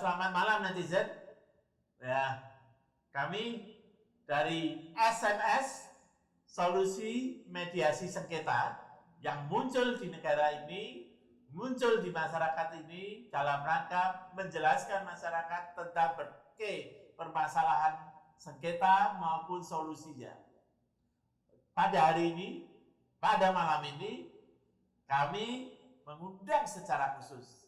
selamat malam netizen. Ya, kami dari SMS Solusi Mediasi Sengketa yang muncul di negara ini, muncul di masyarakat ini dalam rangka menjelaskan masyarakat tentang berbagai permasalahan sengketa maupun solusinya. Pada hari ini, pada malam ini, kami mengundang secara khusus.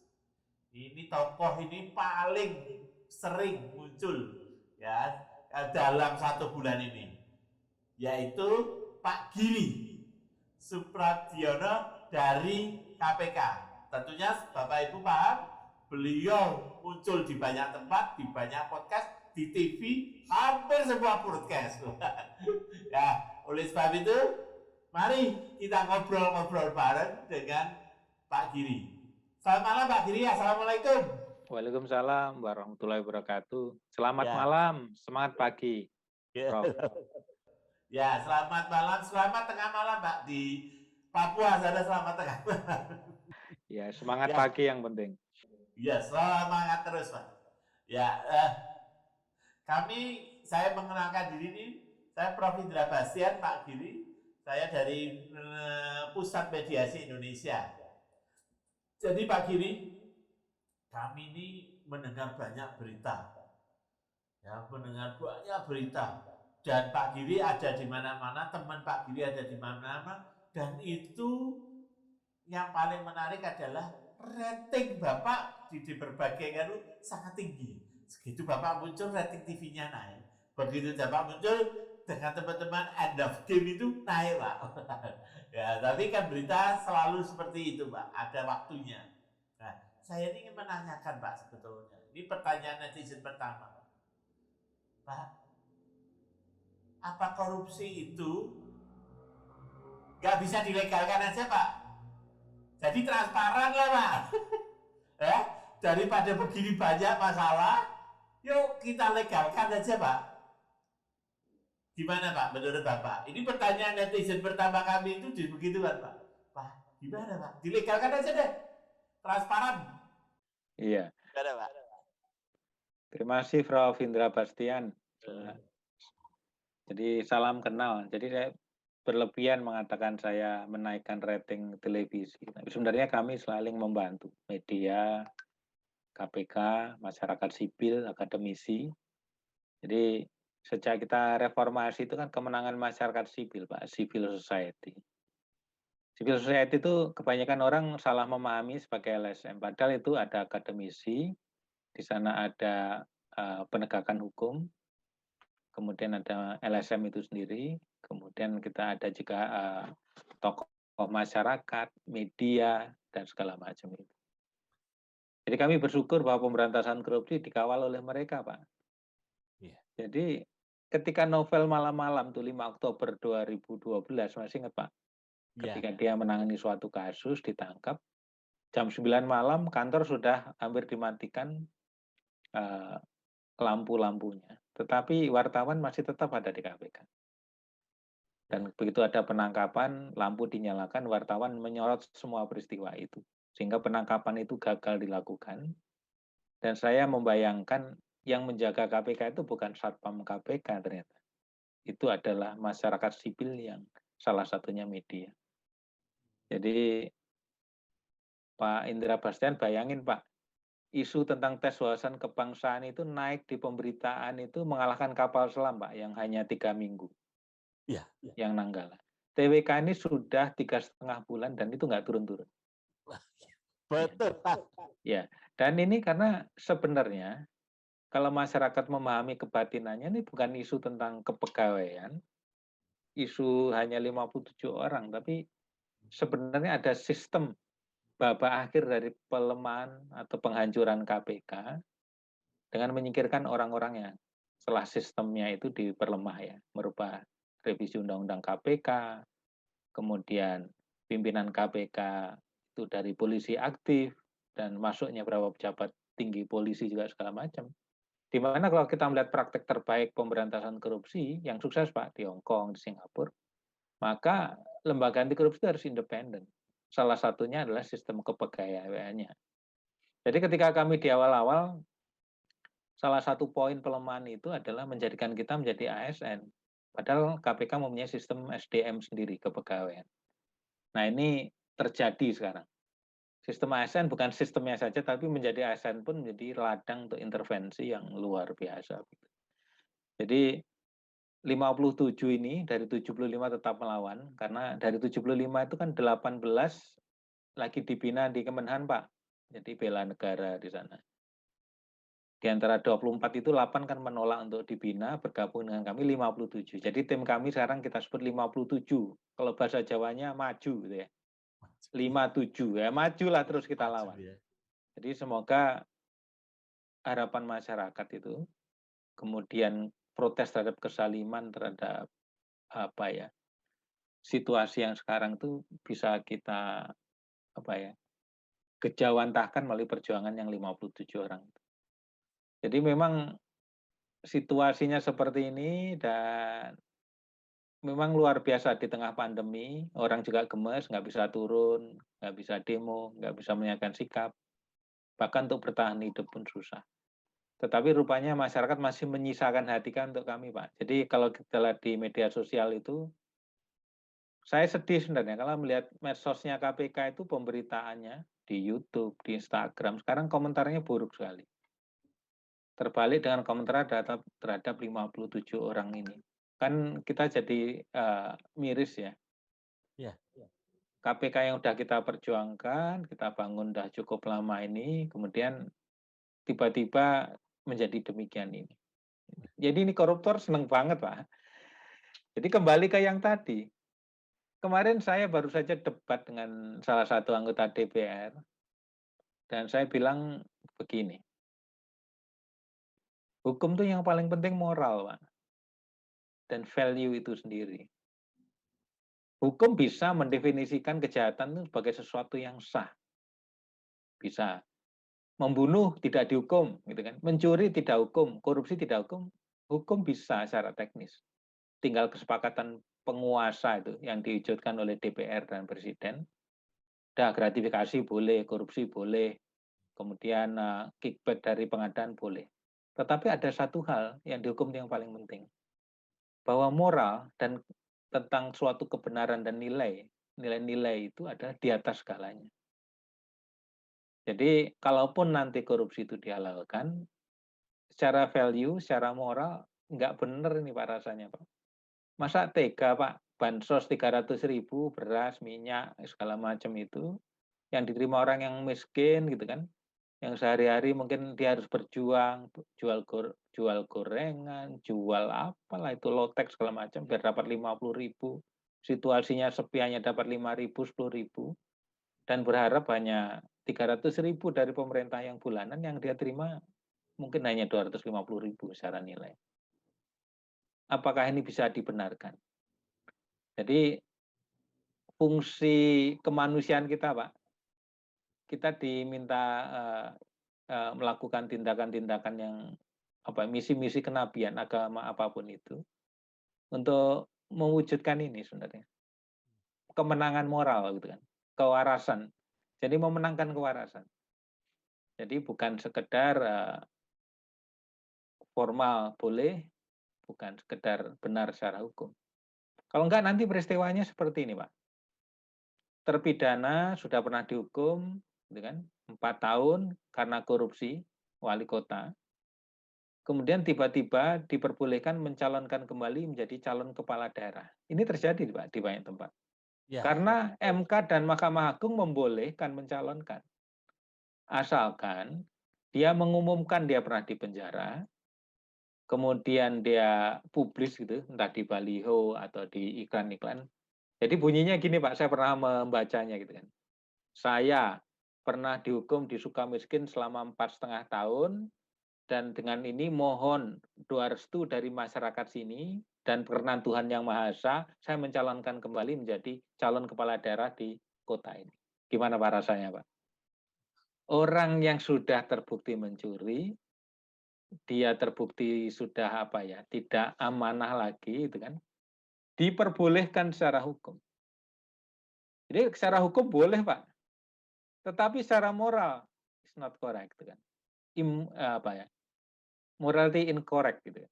Ini tokoh ini paling sering muncul ya dalam 1 bulan ini, yaitu Pak Giri Supradiono dari KPK. Tentunya Bapak Ibu paham, beliau muncul di banyak tempat, di banyak podcast, di TV, hampir semua podcast. Ya, oleh sebab itu, mari kita ngobrol-ngobrol bareng dengan Pak Giri. Selamat malam Pak Giri, Assalamualaikum. Waalaikumsalam warahmatullahi wabarakatuh. Selamat Ya. malam, semangat pagi, Prof. Ya, selamat malam, selamat tengah malam Pak di Papua, sana selamat tengah malam. Ya, semangat Ya. pagi yang penting. Ya, semangat terus Pak. Ya, saya mengenalkan diri ini, saya Prof. Indra Bastian, Pak Giri, saya dari Pusat Mediasi Indonesia. Jadi Pak Giri, kami ini mendengar banyak berita, ya mendengar banyak berita, dan Pak Giri ada di mana-mana, teman Pak Giri ada di mana-mana, dan itu yang paling menarik adalah rating Bapak di berbagai kan sangat tinggi. Segitu Bapak muncul, rating TV-nya naik. Begitu Bapak muncul dengan teman-teman end of game itu naik Pak. Ya, tapi kan berita selalu seperti itu Pak, ada waktunya. Nah, saya ini ingin menanyakan Pak sebetulnya, ini pertanyaan netizen pertama Pak, apa korupsi itu nggak bisa dilegalkan aja Pak? Jadi transparan lah Pak. Daripada begini banyak masalah, yuk kita legalkan aja Pak. Gimana Pak menurut Bapak? Ini pertanyaan netizen pertama kami itu begitu kan Pak. Pak, gimana Pak? Dilegalkan aja deh. Transparan. Iya. Gimana Pak? Terima kasih Prof. Indra Bastian. Jadi salam kenal. Jadi saya berlebihan mengatakan saya menaikkan rating televisi. Tapi sebenarnya kami selalu membantu media, KPK, masyarakat sipil, akademisi. Jadi sejak kita reformasi itu kan kemenangan masyarakat sipil, Pak, civil society. Civil society itu kebanyakan orang salah memahami sebagai LSM, padahal itu ada akademisi, di sana ada penegakan hukum, kemudian ada LSM itu sendiri, kemudian kita ada juga tokoh masyarakat, media, dan segala macam itu. Jadi kami bersyukur bahwa pemberantasan korupsi dikawal oleh mereka, Pak. Yeah. Jadi ketika novel malam-malam tuh 5 Oktober 2012, masih ingat Pak? Ketika dia menangani suatu kasus, ditangkap, jam 9 malam kantor sudah hampir dimatikan lampu-lampunya. Tetapi wartawan masih tetap ada di KPK. Dan begitu ada penangkapan, lampu dinyalakan, wartawan menyorot semua peristiwa itu. Sehingga penangkapan itu gagal dilakukan. Dan saya membayangkan yang menjaga KPK itu bukan Satpam KPK ternyata. Itu adalah masyarakat sipil yang salah satunya media. Jadi Pak Indra Bastian bayangin Pak, isu tentang tes wawasan kebangsaan itu naik di pemberitaan itu mengalahkan kapal selam Pak yang hanya 3 minggu. Iya. Yang Nanggala. TWK ini sudah 3,5 bulan dan itu nggak turun-turun. Betul. Ya, dan ini karena sebenarnya kalau masyarakat memahami kebatinannya ini bukan isu tentang kepegawaian, isu hanya 57 orang, tapi sebenarnya ada sistem babak akhir dari pelemahan atau penghancuran KPK dengan menyingkirkan orang-orangnya setelah sistemnya itu diperlemah ya, merubah revisi Undang-Undang KPK, kemudian pimpinan KPK itu dari polisi aktif, dan masuknya beberapa pejabat tinggi polisi juga segala macam. Di mana kalau kita melihat praktek terbaik pemberantasan korupsi yang sukses Pak di Hong Kong, di Singapura, maka lembaga anti korupsi harus independen. Salah satunya adalah sistem kepegawaiannya. Jadi ketika kami di awal-awal salah satu poin pelemahan itu adalah menjadikan kita menjadi ASN. Padahal KPK mempunyai sistem SDM sendiri, kepegawaian. Nah, ini terjadi sekarang. Sistem ASN bukan sistemnya saja, tapi menjadi ASN pun menjadi ladang untuk intervensi yang luar biasa. Jadi 57 ini dari 75 tetap melawan, karena dari 75 itu kan 18 lagi dibina di Kemenhan, Pak. Jadi bela negara di sana. Di antara 24 itu 8 kan menolak untuk dibina, bergabung dengan kami 57. Jadi tim kami sekarang kita sebut 57. Kalau bahasa Jawanya maju gitu ya. 57 ya, majulah terus kita Maju lawan. ya. Jadi semoga harapan masyarakat itu, kemudian protes terhadap kesaliman terhadap apa ya, situasi yang sekarang itu bisa kita apa ya, kejawantahkan melalui perjuangan yang 57 orang. Jadi memang situasinya seperti ini dan memang luar biasa di tengah pandemi, orang juga gemes, nggak bisa turun, nggak bisa demo, nggak bisa menyatakan sikap, bahkan untuk bertahan hidup pun susah. Tetapi rupanya masyarakat masih menyisakan hatikan untuk kami, Pak. Jadi kalau kita lihat di media sosial itu, saya sedih sebenarnya kalau melihat medsosnya KPK itu pemberitaannya di YouTube, di Instagram, sekarang komentarnya buruk sekali. Terbalik dengan komentar terhadap 57 orang ini. Kan kita jadi miris ya. Ya. KPK yang udah kita perjuangkan, kita bangun udah cukup lama ini, kemudian tiba-tiba menjadi demikian ini. Jadi ini koruptor seneng banget, Pak. Jadi kembali ke yang tadi. Kemarin saya baru saja debat dengan salah satu anggota DPR, dan saya bilang begini, hukum tuh yang paling penting moral, Pak, dan value itu sendiri. Hukum bisa mendefinisikan kejahatan itu sebagai sesuatu yang sah. Bisa. Membunuh tidak dihukum, gitu kan. Mencuri tidak hukum, korupsi tidak hukum. Hukum bisa secara teknis. Tinggal kesepakatan penguasa itu yang diwujudkan oleh DPR dan Presiden. Dah gratifikasi boleh, korupsi boleh, kemudian kickback dari pengadaan boleh. Tetapi ada satu hal yang dihukum yang paling penting. Bahwa moral dan tentang suatu kebenaran dan nilai-nilai itu adalah di atas segalanya. Jadi kalaupun nanti korupsi itu dihalalkan, secara value, secara moral, nggak benar ini Pak rasanya Pak. Masa tega Pak, bansos 300.000, beras, minyak, segala macam itu, yang diterima orang yang miskin gitu kan, yang sehari-hari mungkin dia harus berjuang, jual gorengan, jual apalah itu lotek segala macam, biar dapat 50.000. Situasinya sepi hanya dapat 5.000, 10.000. Dan berharap hanya 300.000 dari pemerintah yang bulanan yang dia terima mungkin hanya 250.000 secara nilai. Apakah ini bisa dibenarkan? Jadi fungsi kemanusiaan kita, Pak, kita diminta melakukan tindakan-tindakan yang misi-misi kenabian agama apapun itu untuk mewujudkan ini sebenarnya kemenangan moral gitu kan, kewarasan. Jadi memenangkan kewarasan. Jadi bukan sekedar formal boleh, bukan sekedar benar secara hukum. Kalau enggak nanti peristiwanya seperti ini, Pak. Terpidana sudah pernah dihukum, gitu kan, 4 tahun karena korupsi wali kota. Kemudian tiba-tiba diperbolehkan mencalonkan kembali menjadi calon kepala daerah. Ini terjadi, Pak, di banyak tempat. Ya. Karena MK dan Mahkamah Agung membolehkan mencalonkan. Asalkan dia mengumumkan dia pernah di penjara, kemudian dia publis gitu, entah di baliho atau di iklan-iklan. Jadi bunyinya gini Pak, saya pernah membacanya gitu kan. Saya pernah dihukum di Sukamiskin selama 4,5 tahun, dan dengan ini mohon doa restu dari masyarakat sini dan berkenan Tuhan Yang Maha Esa, saya mencalonkan kembali menjadi calon kepala daerah di kota ini. Gimana Pak rasanya Pak? Orang yang sudah terbukti mencuri, dia terbukti sudah tidak amanah lagi, itu kan, diperbolehkan secara hukum. Jadi secara hukum boleh Pak, tetapi secara moral it's not correct, gitu kan. morality incorrect gitu.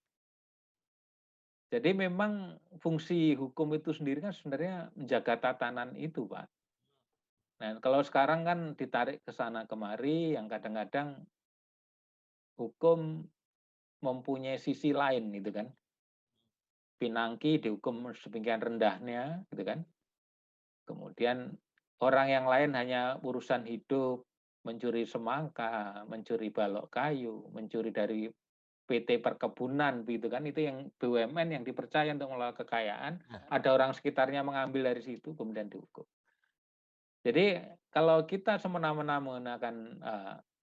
Jadi memang fungsi hukum itu sendiri kan sebenarnya menjaga tatanan itu, Pak. Nah, kalau sekarang kan ditarik ke sana kemari yang kadang-kadang hukum mempunyai sisi lain gitu kan. Pinangki dihukum sedemikian rendahnya gitu kan. Kemudian orang yang lain hanya urusan hidup, mencuri semangka, mencuri balok kayu, mencuri dari PT perkebunan begitu kan, itu yang BUMN yang dipercaya untuk mengelola kekayaan, ada orang sekitarnya mengambil dari situ kemudian dihukum. Jadi kalau kita semena-mena menggunakan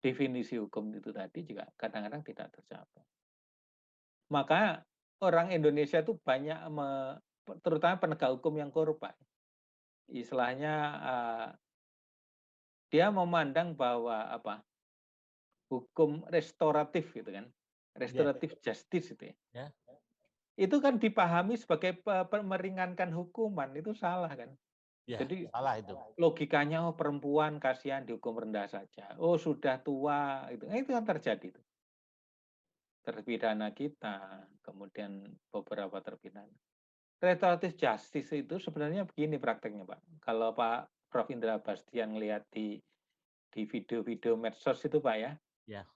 definisi hukum itu tadi juga kadang-kadang tidak tercapai. Maka orang Indonesia itu banyak terutama penegak hukum yang korup, Pak. Istilahnya dia memandang bahwa hukum restoratif gitu kan, restoratif justice itu ya. Itu kan dipahami sebagai meringankan hukuman, itu salah kan. Jadi Salah itu. logikanya perempuan kasihan dihukum rendah saja. Oh sudah tua itu kan terjadi itu. Terpidana kita, kemudian beberapa terpidana. Restoratif justice itu sebenarnya begini prakteknya, Pak. Kalau Pak Prof. Indra Bastian ngelihat di video-video medsos itu, Pak ya.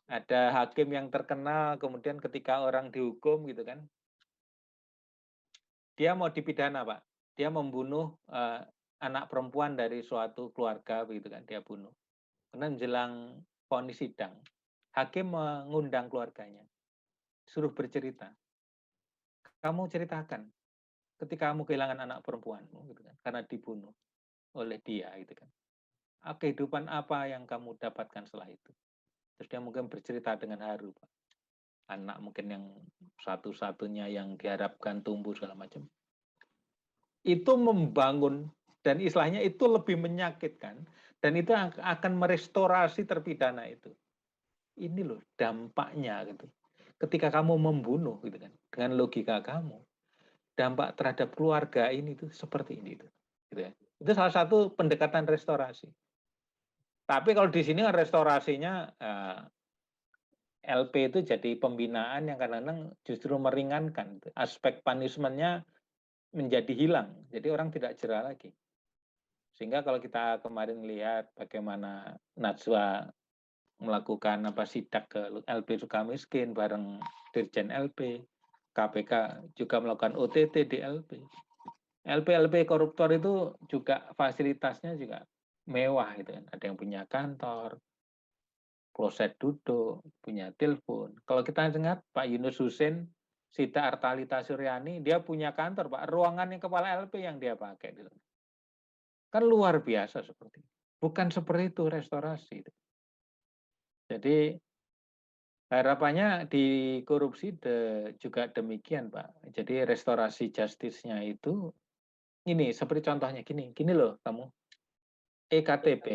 Ada hakim yang terkenal, kemudian ketika orang dihukum gitu kan, dia mau dipidana, Pak. Dia membunuh anak perempuan dari suatu keluarga begitu kan, dia bunuh. Kemudian jelang vonis sidang, hakim mengundang keluarganya, suruh bercerita. Kamu ceritakan ketika kamu kehilangan anak perempuanmu gitu kan, karena dibunuh oleh dia gitu kan. Kehidupan apa yang kamu dapatkan setelah itu? Terus dia mungkin bercerita dengan haru, Pak. Anak mungkin yang satu-satunya yang diharapkan tumbuh segala macam. Itu membangun dan istilahnya itu lebih menyakitkan dan itu akan merestorasi terpidana itu. Ini loh dampaknya gitu. Ketika kamu membunuh gitu kan dengan logika kamu, dampak terhadap keluarga ini tuh seperti ini tuh. Gitu ya. Itu salah satu pendekatan restorasi. Tapi kalau di sini kan restorasinya LP itu jadi pembinaan yang kadang-kadang justru meringankan. Aspek punishment-nya menjadi hilang. Jadi orang tidak jera lagi. Sehingga kalau kita kemarin lihat bagaimana Najwa melakukan sidak ke LP Sukamiskin bareng Dirjen LP, KPK juga melakukan OTT di LP. LP koruptor itu juga fasilitasnya juga mewah gitu kan. Ada yang punya kantor, kloset duduk, punya telepon. Kalau kita ingat Pak Yunus Husin, Sita Artalita Suryani, dia punya kantor, Pak. Ruangannya kepala LP yang dia pakai. Kan luar biasa seperti itu. Bukan seperti itu restorasi. Jadi harapannya di korupsi juga demikian, Pak. Jadi restorasi justice-nya itu ini seperti contohnya gini loh kamu. EKTP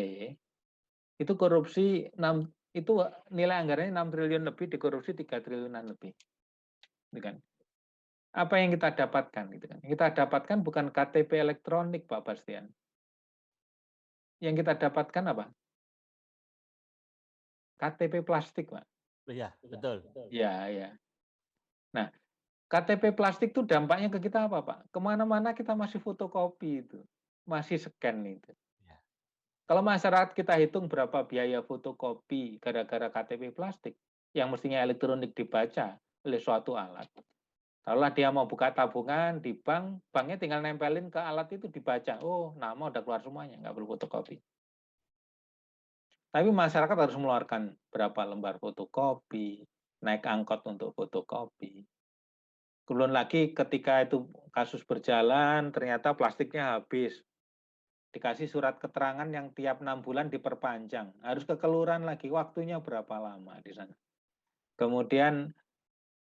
itu korupsi 6 itu nilai anggarannya 6 triliun lebih, dikorupsi 3 triliunan lebih. Gitu kan. Apa yang kita dapatkan gitu kan. Yang kita dapatkan bukan KTP elektronik, Pak Bastian. Yang kita dapatkan apa? KTP plastik, Pak. Iya, betul. Ya. Nah, KTP plastik itu dampaknya ke kita apa, Pak? Kemana-mana kita masih fotokopi itu, masih scan itu. Kalau masyarakat kita hitung berapa biaya fotokopi gara-gara KTP plastik, yang mestinya elektronik dibaca oleh suatu alat. Kalau dia mau buka tabungan di bank, banknya tinggal nempelin ke alat itu dibaca. Oh, nama udah keluar semuanya, nggak perlu fotokopi. Tapi masyarakat harus mengeluarkan berapa lembar fotokopi, naik angkot untuk fotokopi. Kemudian lagi ketika itu kasus berjalan, ternyata plastiknya habis. Dikasih surat keterangan yang tiap 6 bulan diperpanjang. Harus ke kelurahan lagi, waktunya berapa lama di sana. Kemudian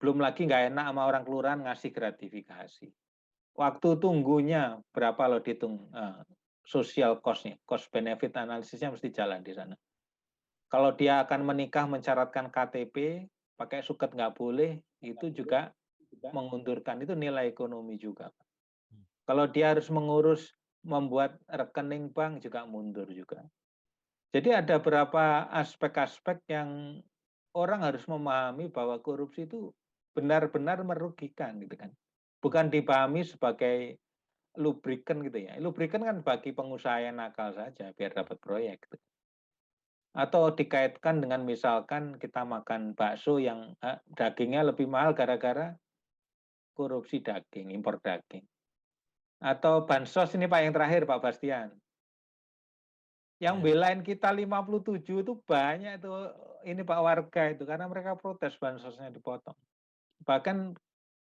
belum lagi nggak enak sama orang kelurahan ngasih gratifikasi. Waktu tunggunya berapa lo dihitung social cost-nya, cost benefit analisisnya mesti jalan di sana. Kalau dia akan menikah mensyaratkan KTP, pakai suket nggak boleh, itu juga mengundurkan, itu nilai ekonomi juga. Kalau dia harus mengurus membuat rekening bank juga mundur juga. Jadi ada beberapa aspek-aspek yang orang harus memahami bahwa korupsi itu benar-benar merugikan gitu kan. Bukan dipahami sebagai lubrikan gitu ya. Lubrikan kan bagi pengusaha yang nakal saja biar dapat proyek gitu. Atau dikaitkan dengan misalkan kita makan bakso yang dagingnya lebih mahal gara-gara korupsi daging, impor daging. Atau bansos ini Pak yang terakhir Pak Bastian. Yang Ya. belain kita 57 itu banyak itu ini Pak warga itu karena mereka protes bansosnya dipotong. Bahkan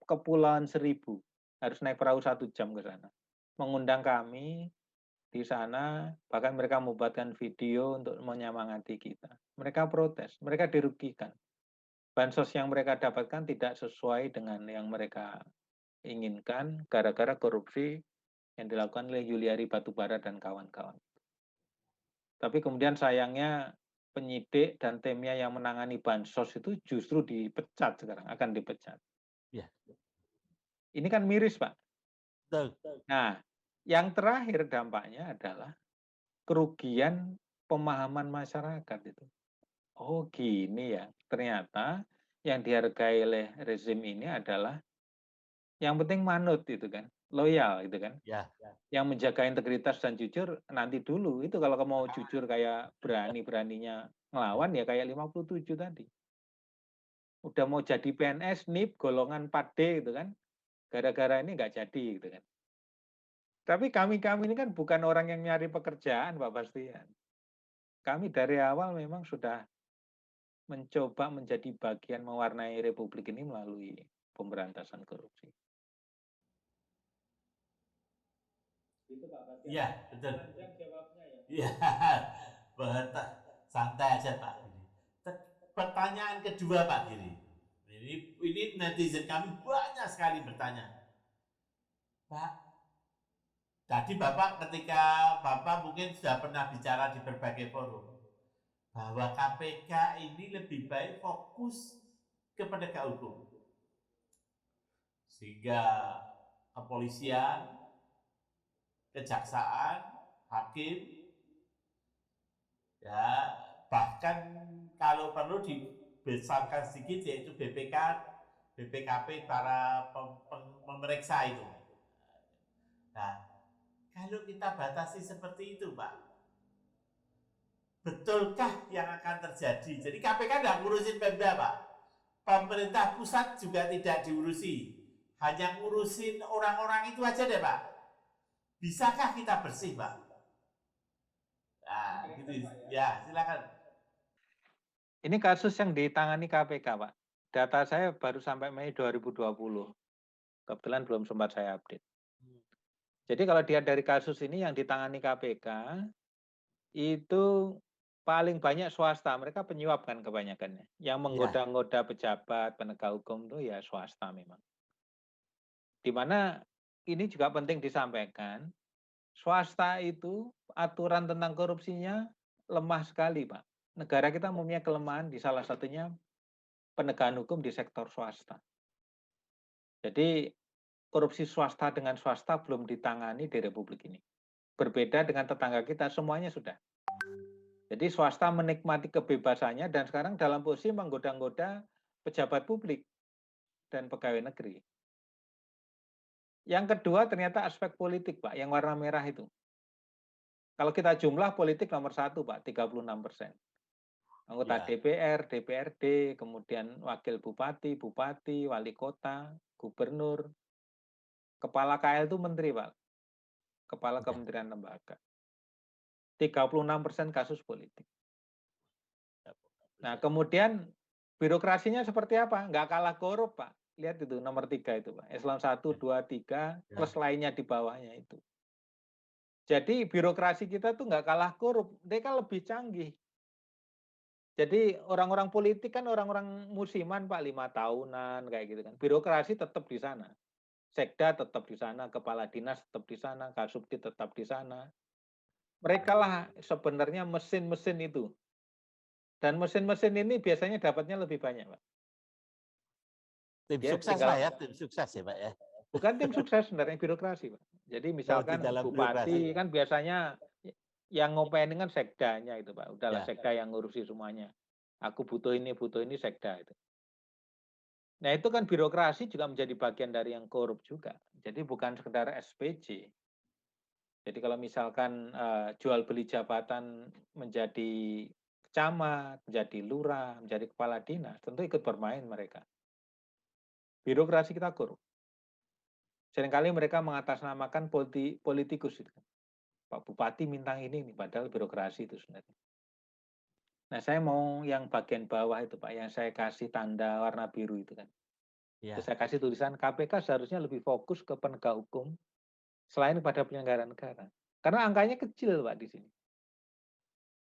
Kepulauan Seribu harus naik perahu 1 jam ke sana. Mengundang kami di sana, bahkan mereka membuatkan video untuk menyemangati kita. Mereka protes, mereka dirugikan. Bansos yang mereka dapatkan tidak sesuai dengan yang mereka inginkan gara-gara korupsi yang dilakukan oleh Yuliari Batubara dan kawan-kawan. Tapi kemudian sayangnya penyidik dan timnya yang menangani bansos itu justru dipecat sekarang, akan dipecat. Ya. Ini kan miris, Pak. Betul. Nah, yang terakhir dampaknya adalah kerugian pemahaman masyarakat itu. Oh, gini ya. Ternyata yang dihargai oleh rezim ini adalah yang penting manut itu kan, loyal gitu kan. Ya. Yang menjaga integritas dan jujur nanti dulu. Itu kalau kamu mau jujur kayak berani-beraninya ngelawan ya kayak 57 tadi. Udah mau jadi PNS, NIP, golongan 4D gitu kan. Gara-gara ini nggak jadi gitu kan. Tapi kami ini kan bukan orang yang nyari pekerjaan Pak Bastian. Kami dari awal memang sudah mencoba menjadi bagian mewarnai Republik ini melalui pemberantasan korupsi. Itu Pak Bastian. Iya, betul. Panjang jawabnya ya. Iya, santai aja Pak Giri. Pertanyaan kedua Pak Giri. Ini netizen kami banyak sekali bertanya. Pak, tadi Bapak ketika Bapak mungkin sudah pernah bicara di berbagai forum bahwa KPK ini lebih baik fokus ke penegak hukum. Sehingga kepolisian, kejaksaan, hakim, ya bahkan kalau perlu dibesarkan sedikit yaitu BPK, BPKP para pemeriksa itu. Nah, kalau kita batasi seperti itu, Pak, betulkah yang akan terjadi? Jadi KPK tidak ngurusin Pemda, Pak. Pemerintah pusat juga tidak diurusi. Hanya ngurusin orang-orang itu aja deh, Pak. Bisakah kita bersih, Pak? Nah, gitu. Ya, silakan. Ini kasus yang ditangani KPK, Pak. Data saya baru sampai Mei 2020. Kebetulan belum sempat saya update. Jadi kalau dia dari kasus ini yang ditangani KPK, itu paling banyak swasta. Mereka penyuap kan kebanyakannya. Yang menggoda-ngoda pejabat, penegak hukum itu ya swasta memang. Di mana ini juga penting disampaikan, swasta itu aturan tentang korupsinya lemah sekali, Pak. Negara kita mempunyai kelemahan di salah satunya penegakan hukum di sektor swasta. Jadi korupsi swasta dengan swasta belum ditangani di Republik ini. Berbeda dengan tetangga kita, semuanya sudah. Jadi swasta menikmati kebebasannya dan sekarang dalam posisi menggoda-goda pejabat publik dan pegawai negeri. Yang kedua ternyata aspek politik, Pak, yang warna merah itu. Kalau kita jumlah politik nomor 1, Pak, 36%. Anggota DPR, DPRD, kemudian wakil bupati, bupati, wali kota, gubernur, kepala KL itu menteri, Pak. Kepala Kementerian Lembaga. 36% kasus politik. Nah, kemudian birokrasinya seperti apa? Nggak kalah korup, Pak. Lihat itu, nomor 3 itu, Pak. Eselon 1, 2, 3, plus lainnya di bawahnya itu. Jadi birokrasi kita tuh nggak kalah korup. Mereka lebih canggih. Jadi orang-orang politik kan orang-orang musiman Pak, 5 tahunan kayak gitu kan. Birokrasi tetap di sana. Sekda tetap di sana, kepala dinas tetap di sana, Kasubdit tetap di sana. Mereka lah sebenarnya mesin-mesin itu. Dan mesin-mesin ini biasanya dapatnya lebih banyak, Pak. Tim sukses lah ya, tim sukses ya Pak ya. Bukan tim sukses sebenarnya, birokrasi Pak. Jadi misalkan bupati kan biasanya yang ngopenin kan sekdanya itu Pak. Udahlah sekda yang ngurusi semuanya. Aku butuh ini, sekda itu. Nah, itu kan birokrasi juga menjadi bagian dari yang korup juga. Jadi bukan sekedar SPJ. Jadi kalau misalkan jual beli jabatan menjadi camat, menjadi lurah, menjadi kepala dinas, tentu ikut bermain mereka. Birokrasi kita korup. Seringkali mereka mengatasnamakan politikus itu. Pak Bupati minta ini, padahal birokrasi itu sebenarnya. Nah, saya mau yang bagian bawah itu Pak, yang saya kasih tanda warna biru itu kan. Ya. Terus saya kasih tulisan KPK seharusnya lebih fokus ke penegak hukum selain pada penyelenggara negara. Karena angkanya kecil Pak di sini.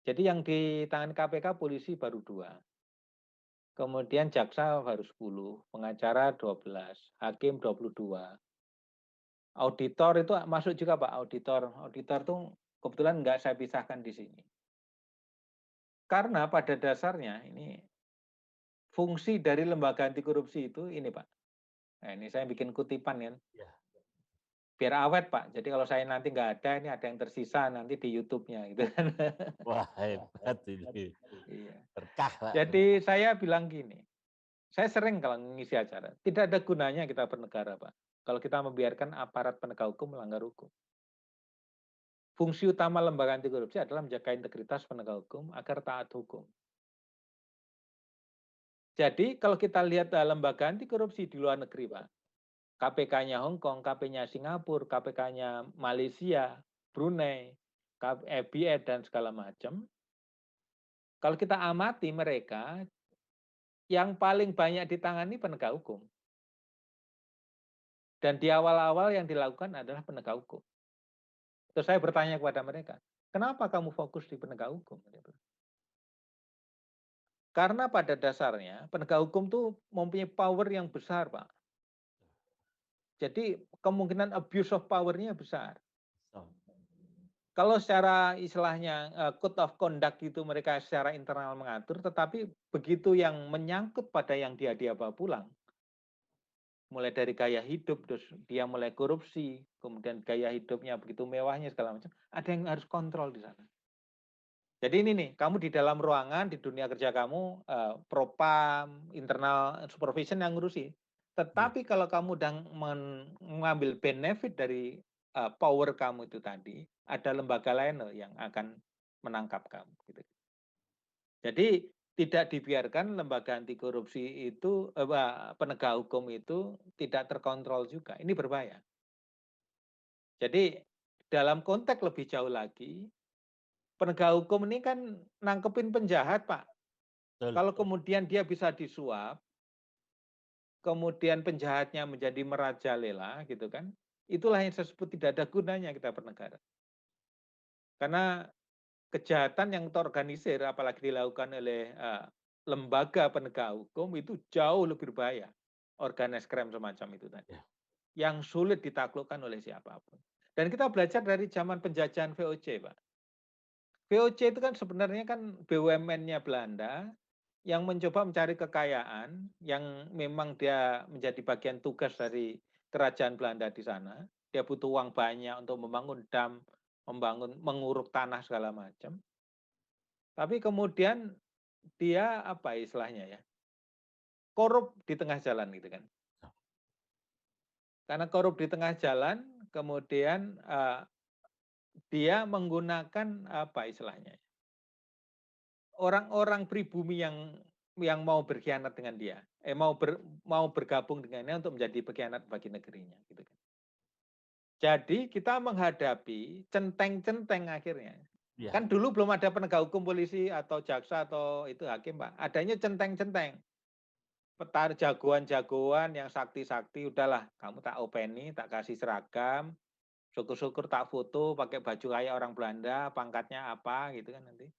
Jadi yang ditangani KPK polisi baru 2. Kemudian jaksa baru 10, pengacara 12, hakim 22. Auditor itu masuk juga Pak, auditor tuh kebetulan nggak saya pisahkan di sini. Karena pada dasarnya ini fungsi dari lembaga anti korupsi itu ini Pak. Nah, ini saya bikin kutipan kan. Ya. Biar awet Pak. Jadi kalau saya nanti nggak ada, ini ada yang tersisa nanti di YouTube-nya gitu kan. Wah, hebat ini. Iya. Berkah, Pak. Jadi saya bilang gini, saya sering kalau ngisi acara, tidak ada gunanya kita bernegara Pak. Kalau kita membiarkan aparat penegak hukum melanggar hukum. Fungsi utama lembaga anti korupsi adalah menjaga integritas penegak hukum agar taat hukum. Jadi kalau kita lihat lembaga anti korupsi di luar negeri, Pak, KPK-nya Hong Kong, KPK-nya Singapura, KPK-nya Malaysia, Brunei, FBI dan segala macam. Kalau kita amati mereka, yang paling banyak ditangani penegak hukum. Dan di awal-awal yang dilakukan adalah penegak hukum. Terus saya bertanya kepada mereka, kenapa kamu fokus di penegak hukum? Karena pada dasarnya penegak hukum tuh mempunyai power yang besar, Pak. Jadi kemungkinan abuse of power-nya besar. Kalau secara istilahnya code of conduct itu mereka secara internal mengatur, tetapi begitu yang menyangkut pada yang dia bawa pulang, mulai dari gaya hidup, terus dia mulai korupsi, kemudian gaya hidupnya begitu mewahnya segala macam, ada yang harus kontrol di sana. Jadi ini nih, kamu di dalam ruangan, di dunia kerja kamu, propam, internal supervision yang ngurusi. Tetapi kalau kamu sedang mengambil benefit dari power kamu itu tadi, ada lembaga lain yang akan menangkap kamu. Gitu. Jadi tidak dibiarkan lembaga anti korupsi itu, penegak hukum itu tidak terkontrol juga. Ini berbahaya. Jadi dalam konteks lebih jauh lagi, penegak hukum ini kan nangkepin penjahat, Pak. Betul. Kalau kemudian dia bisa disuap, kemudian penjahatnya menjadi merajalela, gitu kan? Itulah yang saya sebut tidak ada gunanya kita bernegara. Karena kejahatan yang terorganisir, apalagi dilakukan oleh lembaga penegak hukum, itu jauh lebih berbahaya. Organes krem semacam itu tadi. Ya. Yang sulit ditaklukkan oleh siapapun. Dan kita belajar dari zaman penjajahan VOC, Pak. VOC itu kan sebenarnya kan BUMN-nya Belanda yang mencoba mencari kekayaan yang memang dia menjadi bagian tugas dari kerajaan Belanda di sana. Dia butuh uang banyak untuk membangun dam, menguruk tanah segala macam. Tapi kemudian dia apa istilahnya ya? Korup di tengah jalan gitu kan. Karena korup di tengah jalan, kemudian dia menggunakan apa istilahnya? Orang-orang pribumi yang mau berkhianat dengan dia, mau bergabung dengannya untuk menjadi pengkhianat bagi negerinya, gitu kan. Jadi kita menghadapi centeng-centeng akhirnya. Ya. Kan dulu belum ada penegak hukum polisi atau jaksa atau itu hakim, Pak. Adanya centeng-centeng. Petar jagoan-jagoan yang sakti-sakti, udahlah kamu tak openi, tak kasih seragam, syukur-syukur tak foto pakai baju kayak orang Belanda, pangkatnya apa gitu kan nanti.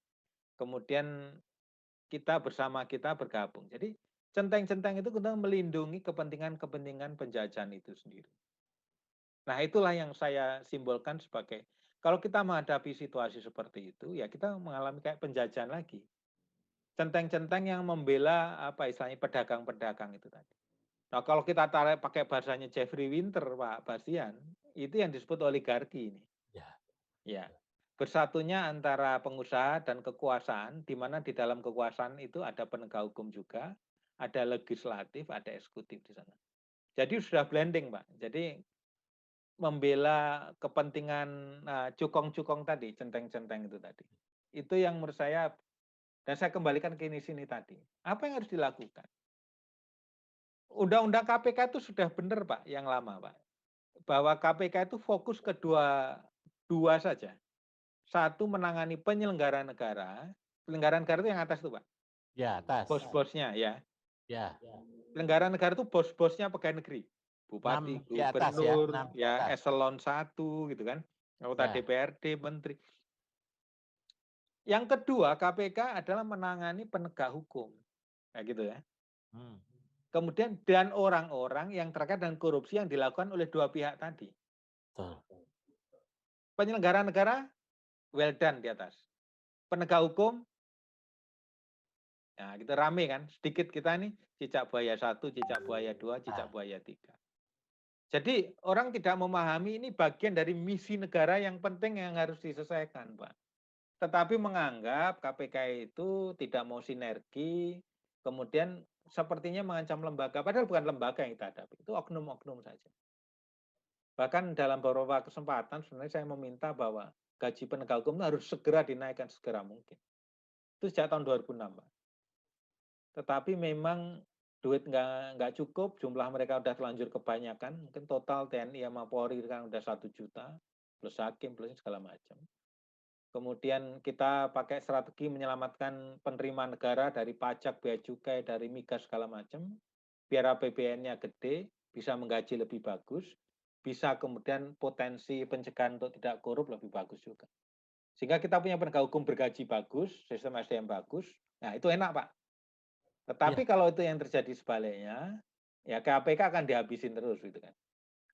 Kemudian kita bergabung. Jadi centeng-centeng itu kita melindungi kepentingan-kepentingan penjajahan itu sendiri. Nah, itulah yang saya simbolkan sebagai kalau kita menghadapi situasi seperti itu, ya kita mengalami kayak penjajahan lagi. Centeng-centeng yang membela apa istilahnya pedagang-pedagang itu tadi. Nah, kalau kita tarik pakai bahasanya Jeffrey Winter, Pak Bastian, itu yang disebut oligarki ini. Ya. Ya. bersatunya antara pengusaha dan kekuasaan, di mana di dalam kekuasaan itu ada penegak hukum juga, ada legislatif, ada eksekutif di sana. Jadi sudah blending, Pak. Jadi membela kepentingan cukong-cukong tadi, centeng-centeng itu tadi. Itu yang menurut saya, dan saya kembalikan ke ini sini tadi. Apa yang harus dilakukan? Undang-undang KPK itu sudah benar, Pak, yang lama, Pak. Bahwa KPK itu fokus ke dua saja. Satu, menangani penyelenggara negara. Penyelenggara negara itu yang atas tuh, Pak. Ya, atas. Bos-bosnya ya. Ya. Penyelenggara negara itu bos-bosnya pegawai negeri. Bupati, 6 di atas ya, gubernur, 6 di ya atas. eselon 1 gitu kan. Anggota Ya. DPRD, menteri. Yang kedua, KPK adalah menangani penegak hukum. Kayak gitu ya. Kemudian dan orang-orang yang terkait dengan korupsi yang dilakukan oleh dua pihak tadi. Betul. Penyelenggara negara, well done di atas. Penegak hukum, nah kita rame kan, sedikit kita nih, cicak buaya 1, cicak buaya 2, cicak buaya 3. Jadi orang tidak memahami ini bagian dari misi negara yang penting yang harus diselesaikan, Pak. Tetapi menganggap KPK itu tidak mau sinergi, kemudian sepertinya mengancam lembaga, padahal bukan lembaga yang kita hadapi, itu oknum-oknum saja. Bahkan dalam beberapa kesempatan sebenarnya saya meminta bahwa gaji penegak hukum itu harus segera dinaikkan segera mungkin. Itu sejak tahun 2006, Pak. Tetapi memang duit nggak cukup, jumlah mereka udah terlanjur kebanyakan, mungkin total TNI sama Polri kan udah 1 juta, plus hakim, plus segala macam. Kemudian kita pakai strategi menyelamatkan penerimaan negara dari pajak, bea cukai, dari migas segala macam, biar APBN-nya gede, bisa menggaji lebih bagus, bisa kemudian potensi pencegahan untuk tidak korup lebih bagus juga. Sehingga kita punya penegak hukum bergaji bagus, sistem SDM bagus, nah itu enak, Pak. Tetapi kalau itu yang terjadi sebaliknya, ya KPK akan dihabisin terus gitu kan.